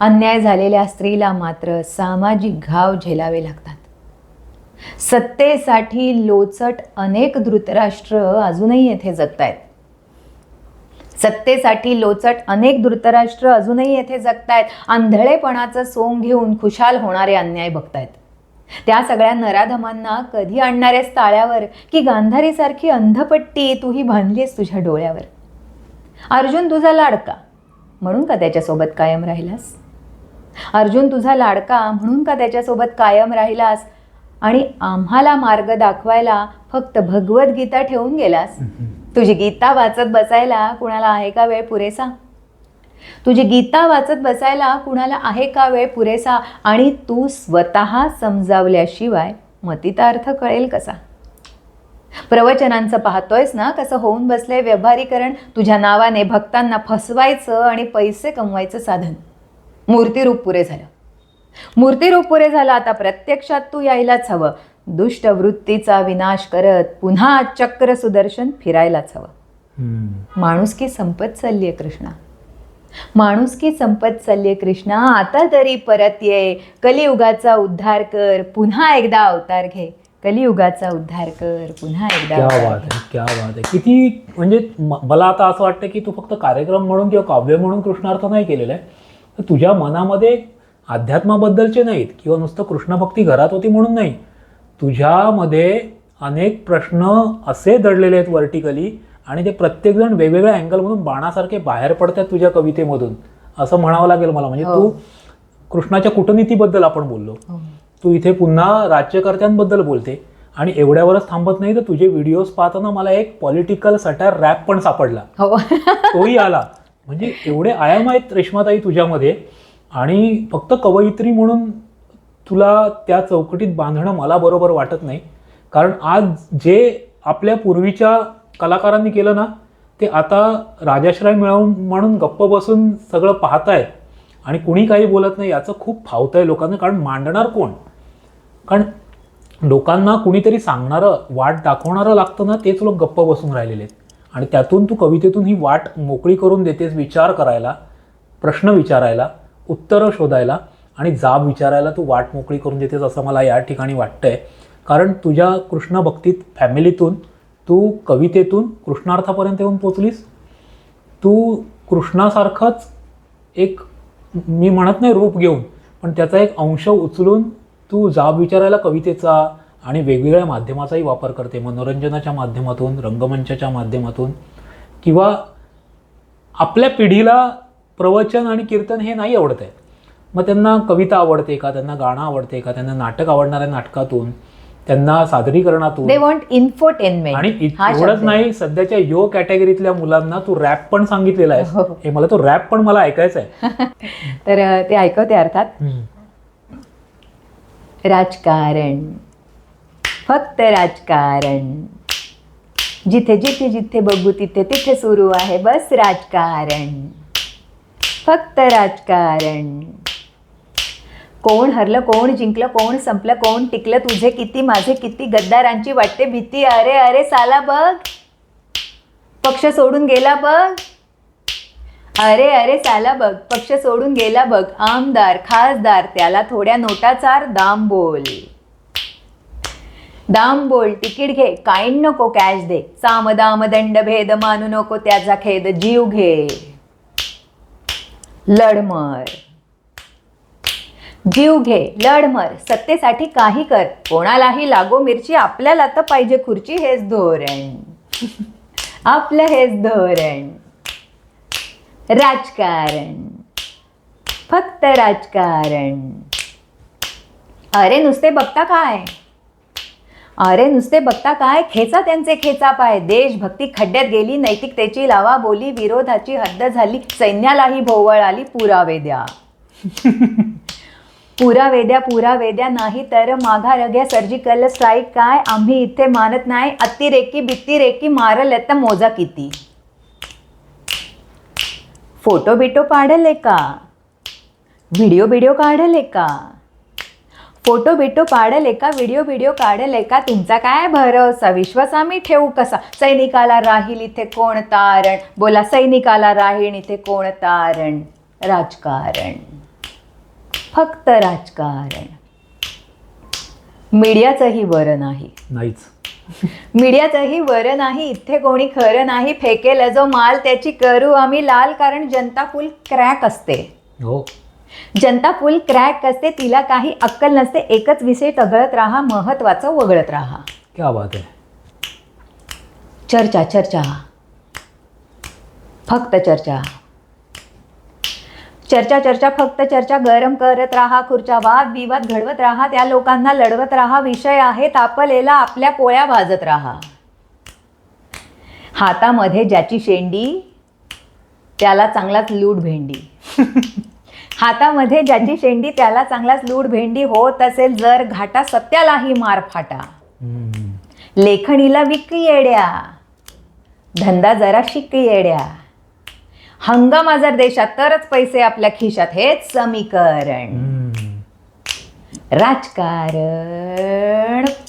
Speaker 2: अन्याय झालेल्या स्त्रीला मात्र सामाजिक घाव झेलावे लागतात. सत्तेसाठी लोचट अनेक धृतराष्ट्र अजूनही येथे जगतायत. सत्तेसाठी लोचट अनेक धृतराष्ट्र अजूनही येथे जगतायत. आंधळेपणाचं सोंग घेऊन खुशाल होणारे अन्याय बघतायत. त्या सगळ्या नराधमांना कधी आणणाऱ्यास ताळ्यावर, की गांधारीसारखी अंधपट्टी तूही बांधलीस तुझ्या डोळ्यावर. अर्जुन तुझा लाडका म्हणून का त्याच्यासोबत कायम राहिलास. अर्जुन तुझा लाडका म्हणून का त्याच्यासोबत कायम राहिलास. आणि आम्हाला मार्ग दाखवायला फक्त भगवद्गीता ठेवून गेलास. तुझी गीता वाचत बसायला कुणाला आहे का वेळ पुरेसा. तुझी गीता वाचत बसायला कुणाला आहे का वेळ पुरेसा. आणि तू स्वतः समजावल्याशिवाय मतितार्थ कळेल कसा. प्रवचनांचं पाहतोयस ना कसं होऊन बसलंय व्यवहारीकरण. तुझ्या नावाने भक्तांना फसवायचं आणि पैसे कमवायचं साधन. मूर्तिरूप पुरे झालं. मूर्तिरूप पुरे झालं. आता प्रत्यक्षात तू यायलाच हवं. दुष्ट वृत्तीचा विनाश करत पुन्हा चक्र सुदर्शन फिरायलाच हवं. माणुसकी संपत चाललीये कृष्णा. माणुसकी संपत चाललीये कृष्णा. आता तरी परत ये. कलियुगाचा उद्धार कर. पुन्हा एकदा अवतार घे. कलियुगाचा उद्धार कर. पुन्हा एकदा
Speaker 1: क्या
Speaker 2: अवतार
Speaker 1: बात
Speaker 2: घे.
Speaker 1: आहे, क्या बात आहे. किती म्हणजे मला आता असं वाटतं की तू फक्त कार्यक्रम म्हणून किंवा काव्य म्हणून कृष्णार्थ नाही केलेला आहे, तर तुझ्या मनामध्ये अध्यात्माबद्दलचे नाहीत किंवा नुसतं कृष्णभक्ती घरात होती म्हणून नाही, तुझ्यामध्ये अनेक प्रश्न असे दडलेले आहेत व्हर्टिकली आणि ते प्रत्येकजण वेगवेगळ्या अँगलमधून बाणासारखे बाहेर पडतात तुझ्या कवितेमधून असं म्हणावं लागेल मला. म्हणजे तू कृष्णाच्या कूटनीतीबद्दल आपण बोललो, तू इथे पुन्हा राज्यकर्त्यांबद्दल बोलते आणि एवढ्यावरच थांबत नाही तर तुझे व्हिडिओज पाहताना मला एक पॉलिटिकल सटायर रॅप पण सापडला, तोही आला. म्हणजे एवढे आयाम आहेत रेश्माताई तुझ्यामध्ये आणि फक्त कवयित्री म्हणून तुला त्या चौकटीत बांधणं मला बरोबर वाटत नाही. कारण आज जे आपल्या पूर्वीच्या कलाकारांनी केलं ना ते आता राजाश्रय मिळवून म्हणून गप्प बसून सगळं पाहतायत आणि कुणी काही बोलत नाही याचं खूप फावतंय लोकांना. कारण मांडणार कोण? कारण लोकांना कुणीतरी सांगणारं वाट दाखवणारं लागतं ना, तेच लोक गप्प बसून राहिलेले आहेत. आणि त्यातून तू कवितेतून ही वाट मोकळी करून देतेस विचार करायला, प्रश्न विचारायला, उत्तरं शोधायला आणि जाब विचारायला तू वाट मोकळी करून देतेस असं मला या ठिकाणी वाटतंय. कारण तुझ्या कृष्ण भक्तीत फॅमिलीतून तू कवितेतून कृष्णार्थापर्यंत येऊन पोचलीस. तू कृष्णासारखंच एक, मी म्हणत नाही रूप घेऊन, पण त्याचा एक अंश उचलून तू जाब विचारायला कवितेचा आणि वेगवेगळ्या माध्यमाचाही वापर करते. मनोरंजनाच्या माध्यमातून, रंगमंचाच्या माध्यमातून, किंवा आपल्या पिढीला प्रवचन आणि कीर्तन हे नाही आवडत आहे, मग त्यांना कविता आवडते का, त्यांना गाणं आवडते का, त्यांना नाटक आवडणार आहे नाटकातून, त्यांना सादरीकरणातून.
Speaker 2: They want infotainment.
Speaker 1: आणि एवढंच नाही, सध्याच्या यो कॅटेगरीतल्या मुलांना तू रॅप पण सांगितलेला आहे. हे मला तो रॅप पण मला ऐकायचा आहे.
Speaker 2: तर ते ऐकवते अर्थात. राजकारण, फक्त राजकारण, जिथे जिथे जिथे बघू तिथे तिथे सुरू आहे बस राजकारण, फक्त राजकारण. कोण हरलं, कोण जिंकलं, कोण संपलं, कोण टिकलं, तुझे किती माझे किती, गद्दारांची वाटते भीती. अरे अरे साला बघ, पक्ष सोडून गेला बघ. अरे अरे साला बघ, पक्ष सोडून गेला बघ. आमदार खासदार त्याला थोड्या नोटाचार. दाम बोल, दाम बोल, तिकीट घे, काहीन नको कॅश दे. साम दाम दंड भेद मानू नको त्याचा खेद. जीव घे, लढमर, जीव घे, लढमर, सत्तेसाठी काही कर, कोणालाही लागो मिरची, आपल्याला तर पाहिजे खुर्ची. हेच धोरण, आपलं हेच धोरण. राजकारण, फक्त राजकारण. अरे नुसते बघता काय, अरे नुसते बघता काय, खेचा त्यांचे खेचा पाय. देशभक्ती खड्ड्यात गेली, नैतिकतेची लावा बोली, विरोधाची हद्द झाली, सैन्यालाही भोवळ आली. पुरावे द्या, पुरावे द्या, पुरावे द्या, नाही तर माघार घ्या. सर्जिकल स्ट्राईक काय आम्ही इथे मानत नाही. अतिरेकी बित्तिरेकी मारल तर मोजा किती. फोटो बिटो पाडले का, व्हिडिओ बिडिओ काढले का, फोटो बिटो पाडले का, व्हिडिओ काढले का. तुमचा काय भरोसा, विश्वास आम्ही ठेवू कसा. सैनिकाला राहील इथे कोण तारण, बोला सैनिकाला राहील इथे कोण तारण. राजकारण, फक्त राजकारण. मीडियाचंही बरं नाही,
Speaker 1: नाहीच.
Speaker 2: मीडियाचंही बरं नाही. इथे कोणी खरं नाही, फेकेल जो माल त्याची करू आम्ही लाल. कारण जनता फुल क्रॅक असते.
Speaker 1: हो,
Speaker 2: जनता फुल क्रॅक असते, तिला काही अक्कल नसते. एकच विषय तगळत राहा, महत्वाचं वगळत राहा.
Speaker 1: क्या बात आहे.
Speaker 2: चर्चा, चर्चा, फक्त चर्चा, चर्चा, चर्चा, फक्त चर्चा. गरम करत राहा खुर्च्या, वाद विवाद घडवत राहा, त्या लोकांना लढवत राहा. विषय आहे तापलेला, आपल्या पोळ्या भाजत राहा. हातामध्ये ज्याची शेंडी त्याला चांगलाच लूट भेंडी. हातामध्ये ज्याची शेंडी त्याला चांगलाच लूट भेंडी. होत असेल जर घाटा, सत्यालाही मार फाटा. लेखणीला विक येड्या, धंदा जरा शिक येड्या, हंगामा जर देशात तरच पैसे आपल्या खिशात, हेच समीकरण. राजकारण,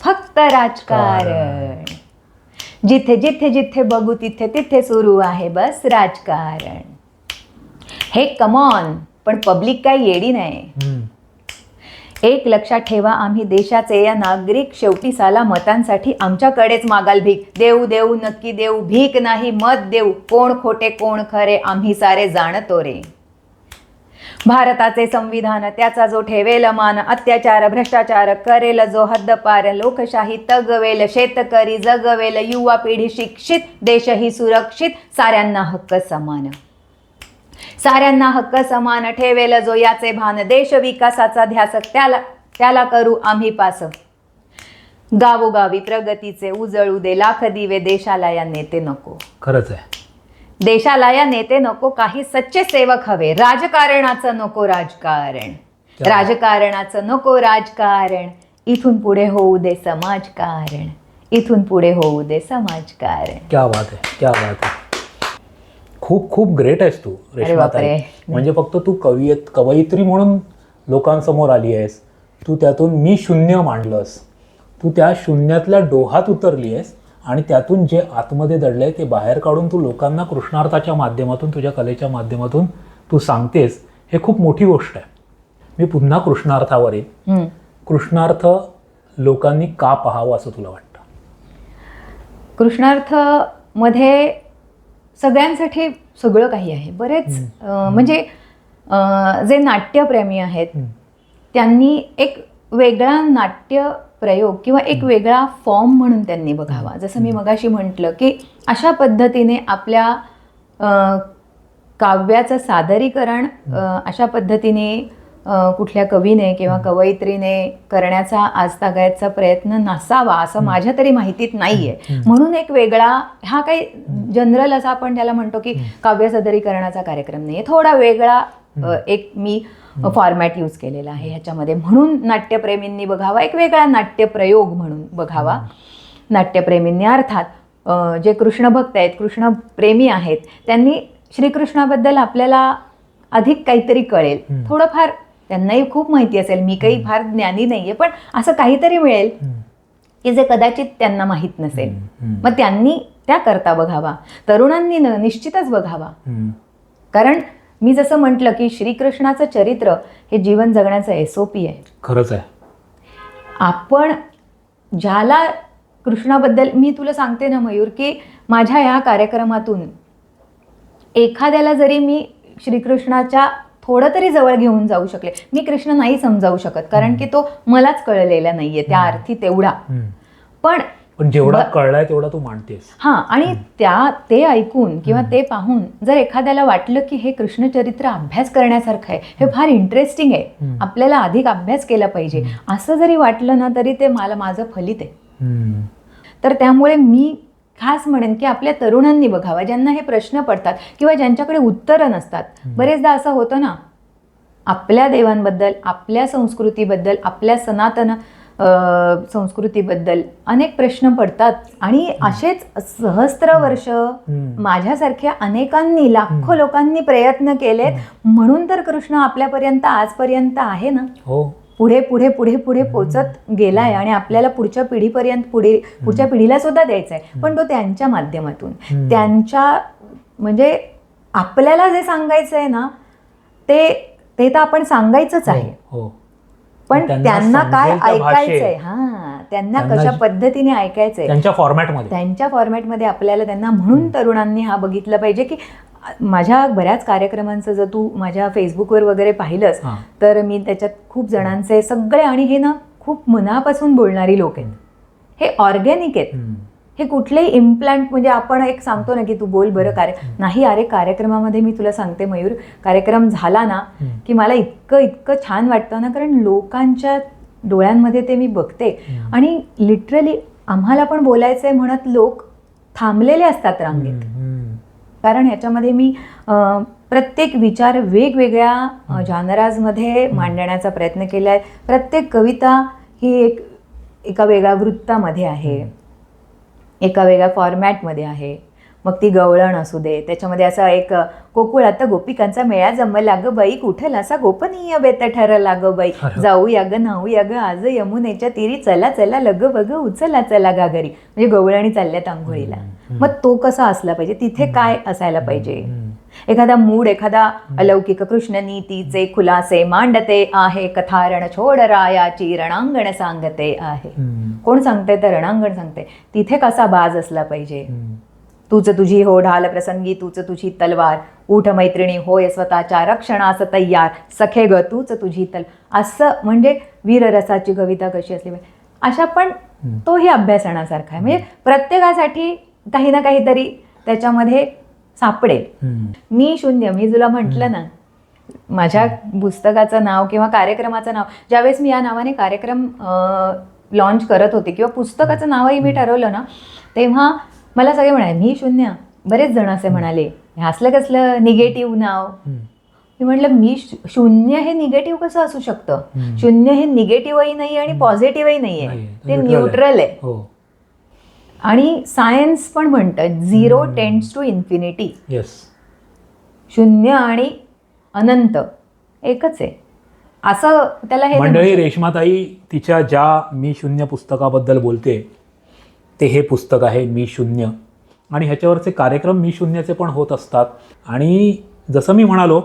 Speaker 2: फक्त राजकारण, जिथे जिथे जिथे बघू तिथे तिथे सुरू आहे बस राजकारण. हे कमॉन, पण पब्लिक काही येडी नाही. एक लक्षात ठेवा, आम्ही देशाचे या नागरिक, शेवटी साला मतांसाठी आमच्याकडेच मागाल भीक. देऊ देऊ नक्की देऊ, भीक नाही मत देऊ, कोण खोटे कोण खरे आम्ही सारे जाणतो रे. भारताचे संविधान त्याचा जो ठेवेल मान, अत्याचार भ्रष्टाचार करेल जो हद्दपार, लोकशाही तगवेल शेतकरी जगवेल, युवा पिढी शिक्षित, देशही सुरक्षित, साऱ्यांना हक्क समान. साऱ्यांना हक्क समान ठेवेल जो याचे भान, देश विकासाचा ध्यास त्याला करू आम्ही पास. गावोगावी प्रगतीचे उजळू दे लाख दिवे, देशाला या नेते नको.
Speaker 1: खरंच आहे,
Speaker 2: देशाला या नेते नको, काही सच्चे सेवक हवे. राजकारणाचं नको राजकारण, राजकारणाचं नको राजकारण, इथून पुढे होऊ दे समाजकारण, इथून पुढे होऊ दे समाजकारण.
Speaker 1: क्या बात आहे, क्या बात आहे. खूप खूप ग्रेट आहेस तू रेश्माताई. म्हणजे फक्त तू कवयित्री म्हणून लोकांसमोर आली आहेस, तू त्यातून मी शून्य मांडलंस, तू त्या शून्यातल्या डोहात उतरली आहेस आणि त्यातून जे आतमध्ये दडलंय ते बाहेर काढून तू लोकांना कृष्णार्थाच्या माध्यमातून, तुझ्या कलेच्या माध्यमातून तू सांगतेस. हे खूप मोठी गोष्ट आहे. मी पुन्हा कृष्णार्थावर येईन. कृष्णार्थ लोकांनी का पाहावं असं तुला वाटतं?
Speaker 2: कृष्णार्थ मध्ये सगळ्यांसाठी सगळं काही आहे. बरेच म्हणजे जे नाट्यप्रेमी आहेत त्यांनी एक वेगळा नाट्य प्रयोग किंवा एक वेगळा फॉर्म म्हणून त्यांनी बघावा. जसं मी मगाशी म्हटलं की अशा पद्धतीने आपल्या काव्याचं सादरीकरण अशा पद्धतीने कुठल्या कवीने किंवा कवयित्रीने करण्याचा आजतागायतचा प्रयत्न नसावा असं माझ्या तरी माहितीत नाहीये. म्हणून एक वेगळा, हा काही जनरल असा आपण त्याला म्हणतो की काव्य सादरीकरणाचा कार्यक्रम नाहीये, थोडा वेगळा एक मी फॉर्मॅट यूज केलेला आहे ह्याच्यामध्ये. म्हणून नाट्यप्रेमींनी बघावा, एक वेगळा नाट्यप्रयोग म्हणून बघावा. नाट्यप्रेमींनी अर्थात जे कृष्णभक्त आहेत, कृष्णप्रेमी आहेत, त्यांनी श्रीकृष्णाबद्दल आपल्याला अधिक काहीतरी कळेल, थोडंफार त्यांनाही खूप माहिती असेल, मी काही फार ज्ञानी नाहीये, पण असं काहीतरी मिळेल की जे कदाचित त्यांना माहीत नसेल. मग त्यांनी त्याकरता बघावा. तरुणांनी निश्चितच बघावा. कारण मी जसं म्हटलं की श्रीकृष्णाचं चरित्र हे जीवन जगण्याचं SOP आहे.
Speaker 1: खरंच आहे.
Speaker 2: आपण ज्याला कृष्णाबद्दल, मी तुला सांगते ना मयूर, की माझ्या या कार्यक्रमातून एखाद्याला जरी मी श्रीकृष्णाच्या थोडं तरी जवळ घेऊन जाऊ शकले, मी कृष्ण नाही समजावू शकत कारण की तो मलाच कळलेला नाहीये त्या अर्थी तेवढा, पण
Speaker 1: जेवढा कळलाय तेवढा तू मांडतेस.
Speaker 2: हां, आणि ते ऐकून किंवा ते पाहून जर एखाद्याला वाटलं की हे कृष्णचरित्र अभ्यास करण्यासारखं आहे, हे फार इंटरेस्टिंग आहे, आपल्याला अधिक अभ्यास केला पाहिजे, असं जरी वाटलं ना तरी ते माझं फलित आहे. तर त्यामुळे मी खास म्हणेन की आपल्या तरुणांनी बघावा, ज्यांना हे प्रश्न पडतात किंवा ज्यांच्याकडे उत्तरं नसतात. बरेचदा असं होतं ना, आपल्या देवांबद्दल, आपल्या संस्कृतीबद्दल, आपल्या सनातन संस्कृतीबद्दल अनेक प्रश्न पडतात आणि असेच सहस्त्र वर्ष माझ्यासारख्या अनेकांनी, लाखो लोकांनी प्रयत्न केलेत, म्हणून तर कृष्ण आपल्यापर्यंत आजपर्यंत आहे ना.
Speaker 1: हो,
Speaker 2: पुढे पुढे पुढे पुढे पोचत गेलाय आणि आपल्याला पुढच्या पिढीपर्यंत, पुढच्या पिढीला सुद्धा द्यायचा आहे. पण तो त्यांच्या माध्यमातून, त्यांच्या, म्हणजे आपल्याला जे सांगायचं आहे ना ते तर आपण सांगायचंच आहे. पण त्यांना काय ऐकायचंय, त्यांना कशा पद्धतीने ऐकायचंय,
Speaker 1: त्यांच्या
Speaker 2: फॉर्मॅटमध्ये आपल्याला त्यांना, म्हणून तरुणांनी हा बघितलं पाहिजे. की माझ्या बऱ्याच कार्यक्रमांचं जर तू माझ्या फेसबुकवर वगैरे पाहिलंस तर मी त्याच्यात खूप जणांचे सगळे, आणि हे ना खूप मनापासून बोलणारी लोक आहेत, हे ऑर्गॅनिक आहेत, हे कुठलेही इम्प्लांट, म्हणजे आपण एक सांगतो ना की तू बोल बरं नाही. अरे कार्यक्रमामध्ये मी तुला सांगते मयूर, कार्यक्रम झाला ना की मला इतकं छान वाटतं ना, कारण लोकांच्या डोळ्यांमध्ये ते मी बघते आणि लिटरली आम्हाला पण बोलायचंय म्हणत लोक थांबलेले असतात रांगेत. कारण ह्याच्यामध्ये मी प्रत्येक विचार वेगवेगळ्या जॉनराजमध्ये मांडण्याचा प्रयत्न केला आहे. प्रत्येक कविता ही एका वेगळ्या वृत्तामध्ये आहे. एका वेगळ्या फॉर्मॅटमध्ये आहे. मग ती गवळण असू दे, त्याच्यामध्ये असा एक गोकुळात गोपिकांचा मेळा जमला ग बाई, कुठला असा गोपनीय बेत ठरला ग बाई, जाऊया ग नाहूया ग आज यमुनेच्या तीरी, चला चला लग बग उचला चला गागरी. म्हणजे गवळणी चालल्यात आंघोळीला. मग तो कसा असला पाहिजे, तिथे काय असायला पाहिजे, एखादा मूड, एखादा अलौकिक कृष्ण नीतीचे खुलासे मांडते आहे, कथारण छोड रायाची रणांगण सांगते आहे. कोण सांगते तर रणांगण सांगते. तिथे कसा बाज असला पाहिजे. तूच तुझी हो ढाल प्रसंगी, तूच तुझी तलवार, उठ मैत्रिणी होय स्वतःच्या रक्षणास तय्यार, सखे ग तूच तुझी असं म्हणजे वीररसाची कविता कशी असली पाहिजे. अशा पण तोही अभ्यासनासारखा आहे. म्हणजे प्रत्येकासाठी काही ना काहीतरी त्याच्यामध्ये सापडेल. मी शून्य, मी तुला म्हटलं ना, माझ्या पुस्तकाचं नाव किंवा कार्यक्रमाचं नाव, ज्यावेळेस मी या नावाने कार्यक्रम लॉन्च करत होते किंवा पुस्तकाचं नावही मी ठरवलं ना, तेव्हा मला सगळे म्हणाले मी शून्य. बरेच जण असे म्हणाले हे असलं कसलं निगेटिव्ह नाव. मी म्हटलं मी शून्य हे निगेटिव्ह कसं असू शकतं. शून्य हे निगेटिव्हही नाही आणि पॉझिटिव्हही नाही आहे, ते न्यूट्रल आहे. आणि सायन्स पण म्हणतं झिरो टेंड्स टू इन्फिनिटी. शून्य आणि अनंत एकच आहे असं त्याला हे.
Speaker 1: मंडळी, रेश्माताई तिच्या ज्या मी शून्य पुस्तकाबद्दल बोलते ते हे पुस्तक आहे मी शून्य. आणि ह्याच्यावरचे कार्यक्रम मी शून्याचे पण होत असतात. आणि जसं मी म्हणालो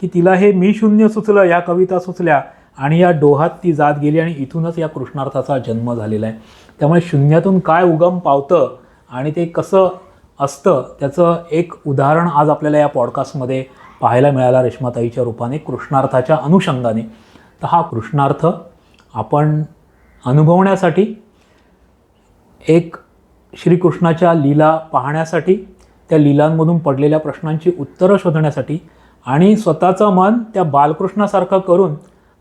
Speaker 1: की तिला हे मी शून्य सुचलं, या कविता सुचल्या आणि या डोहात ती जात गेली आणि इथूनच या कृष्णार्थाचा जन्म झालेला आहे. त्यामुळे शून्यातून काय उगम पावतं आणि ते कसं असतं त्याचं एक उदाहरण आज आपल्याला या पॉडकास्टमध्ये पाहायला मिळाला रेश्माताईच्या रूपाने, कृष्णार्थाच्या अनुषंगाने. तर हा कृष्णार्थ आपण अनुभवण्यासाठी, एक श्रीकृष्णाच्या लीला पाहण्यासाठी, त्या लीलांमधून पडलेल्या प्रश्नांची उत्तरं शोधण्यासाठी आणि स्वतःचं मन त्या बालकृष्णासारखं करून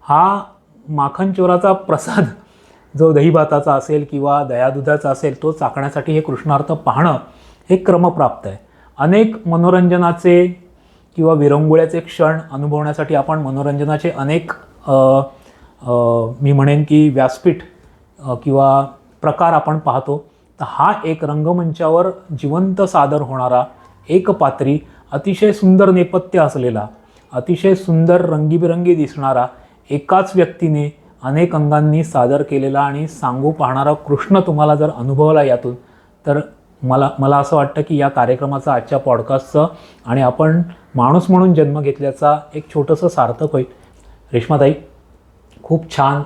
Speaker 1: हा माखनचोराचा प्रसाद जो दहीभाताचा असेल किंवा दयादुधाचा असेल तो चाकण्यासाठी हे कृष्णार्थ पाहणं हे क्रमप्राप्त आहे. अनेक मनोरंजनाचे किंवा विरंगुळ्याचे क्षण अनुभवण्यासाठी आपण मनोरंजनाचे अनेक मी म्हणेन की व्यासपीठ किंवा प्रकार आपण पाहतो. तर हा एक रंगमंचावर जिवंत सादर होणारा, एक पात्री, अतिशय सुंदर नेपथ्य असलेला, अतिशय सुंदर रंगीबिरंगी दिसणारा, एकाच व्यक्तीने अनेक अंगांनी सादर केलेला आणि सांगू पाहणारा कृष्ण तुम्हाला जर अनुभवला यातून, तर मला असं वाटतं की या कार्यक्रमाचा, आजच्या पॉडकास्टचं आणि आपण माणूस म्हणून जन्म घेतल्याचा एक छोटंसं सार्थक होईल. रेश्माताई, खूप छान,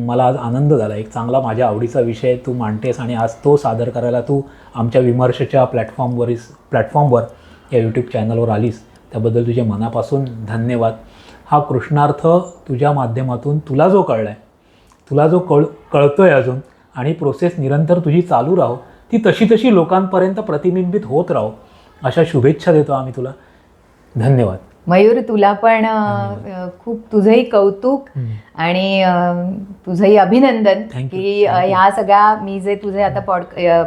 Speaker 1: मला आज आनंद झाला. एक चांगला माझ्या आवडीचा विषय तू मांडतेस आणि आज तो सादर करायला तू आमच्या विमर्शच्या प्लॅटफॉर्मवर या यूट्यूब चॅनलवर आलीस, त्याबद्दल तुझे मनापासून धन्यवाद. हा कृष्णार्थ तुझ्या माध्यमातून तुला जो कळला आहे, तुला जो कळतोय अजून, आणि प्रोसेस निरंतर तुझी चालू राहो, ती तशी लोकांपर्यंत प्रतिबिंबित होत राहो, अशा शुभेच्छा देतो आम्ही तुला. धन्यवाद.
Speaker 2: मयूर, तुला पण खूप तुझंही कौतुक आणि तुझंही अभिनंदन की ह्या सगळ्या मी जे तुझे आता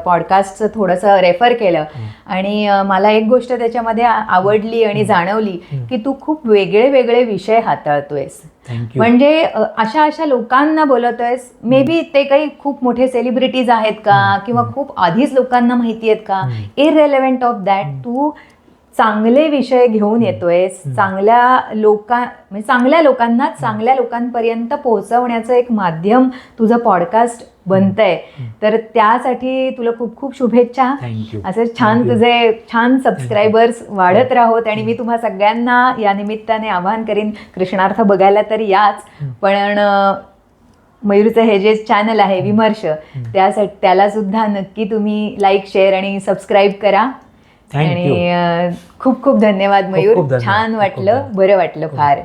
Speaker 2: पॉडकास्टचं थोडंसं रेफर केलं आणि मला एक गोष्ट त्याच्यामध्ये आवडली आणि जाणवली की तू खूप वेगळे वेगळे विषय हाताळतोयस. म्हणजे अशा लोकांना बोलवतोयस, मे बी ते काही खूप मोठे सेलिब्रिटीज आहेत का किंवा खूप आधीच लोकांना माहिती आहेत का, इररेलेव्हंट ऑफ दॅट, तू चांगले विषय घेऊन येतोयस, चांगल्या लोकांना चांगल्या लोकांपर्यंत पोहोचवण्याचं एक माध्यम तुझं पॉडकास्ट बनतंय. तर त्यासाठी तुला खूप खूप शुभेच्छा. असे तुझे छान सबस्क्रायबर्स वाढत राहोत आणि मी तुम्हा सगळ्यांना या निमित्ताने आवाहन करीन, कृष्णार्थ बघायला तर याच, पण मयूरचं हे जे चॅनल आहे विमर्श, त्याला सुद्धा नक्की तुम्ही लाईक, शेअर आणि सबस्क्राईब करा. आणि खूप खूप धन्यवाद मयूर. छान वाटलं, बरं वाटलं फार.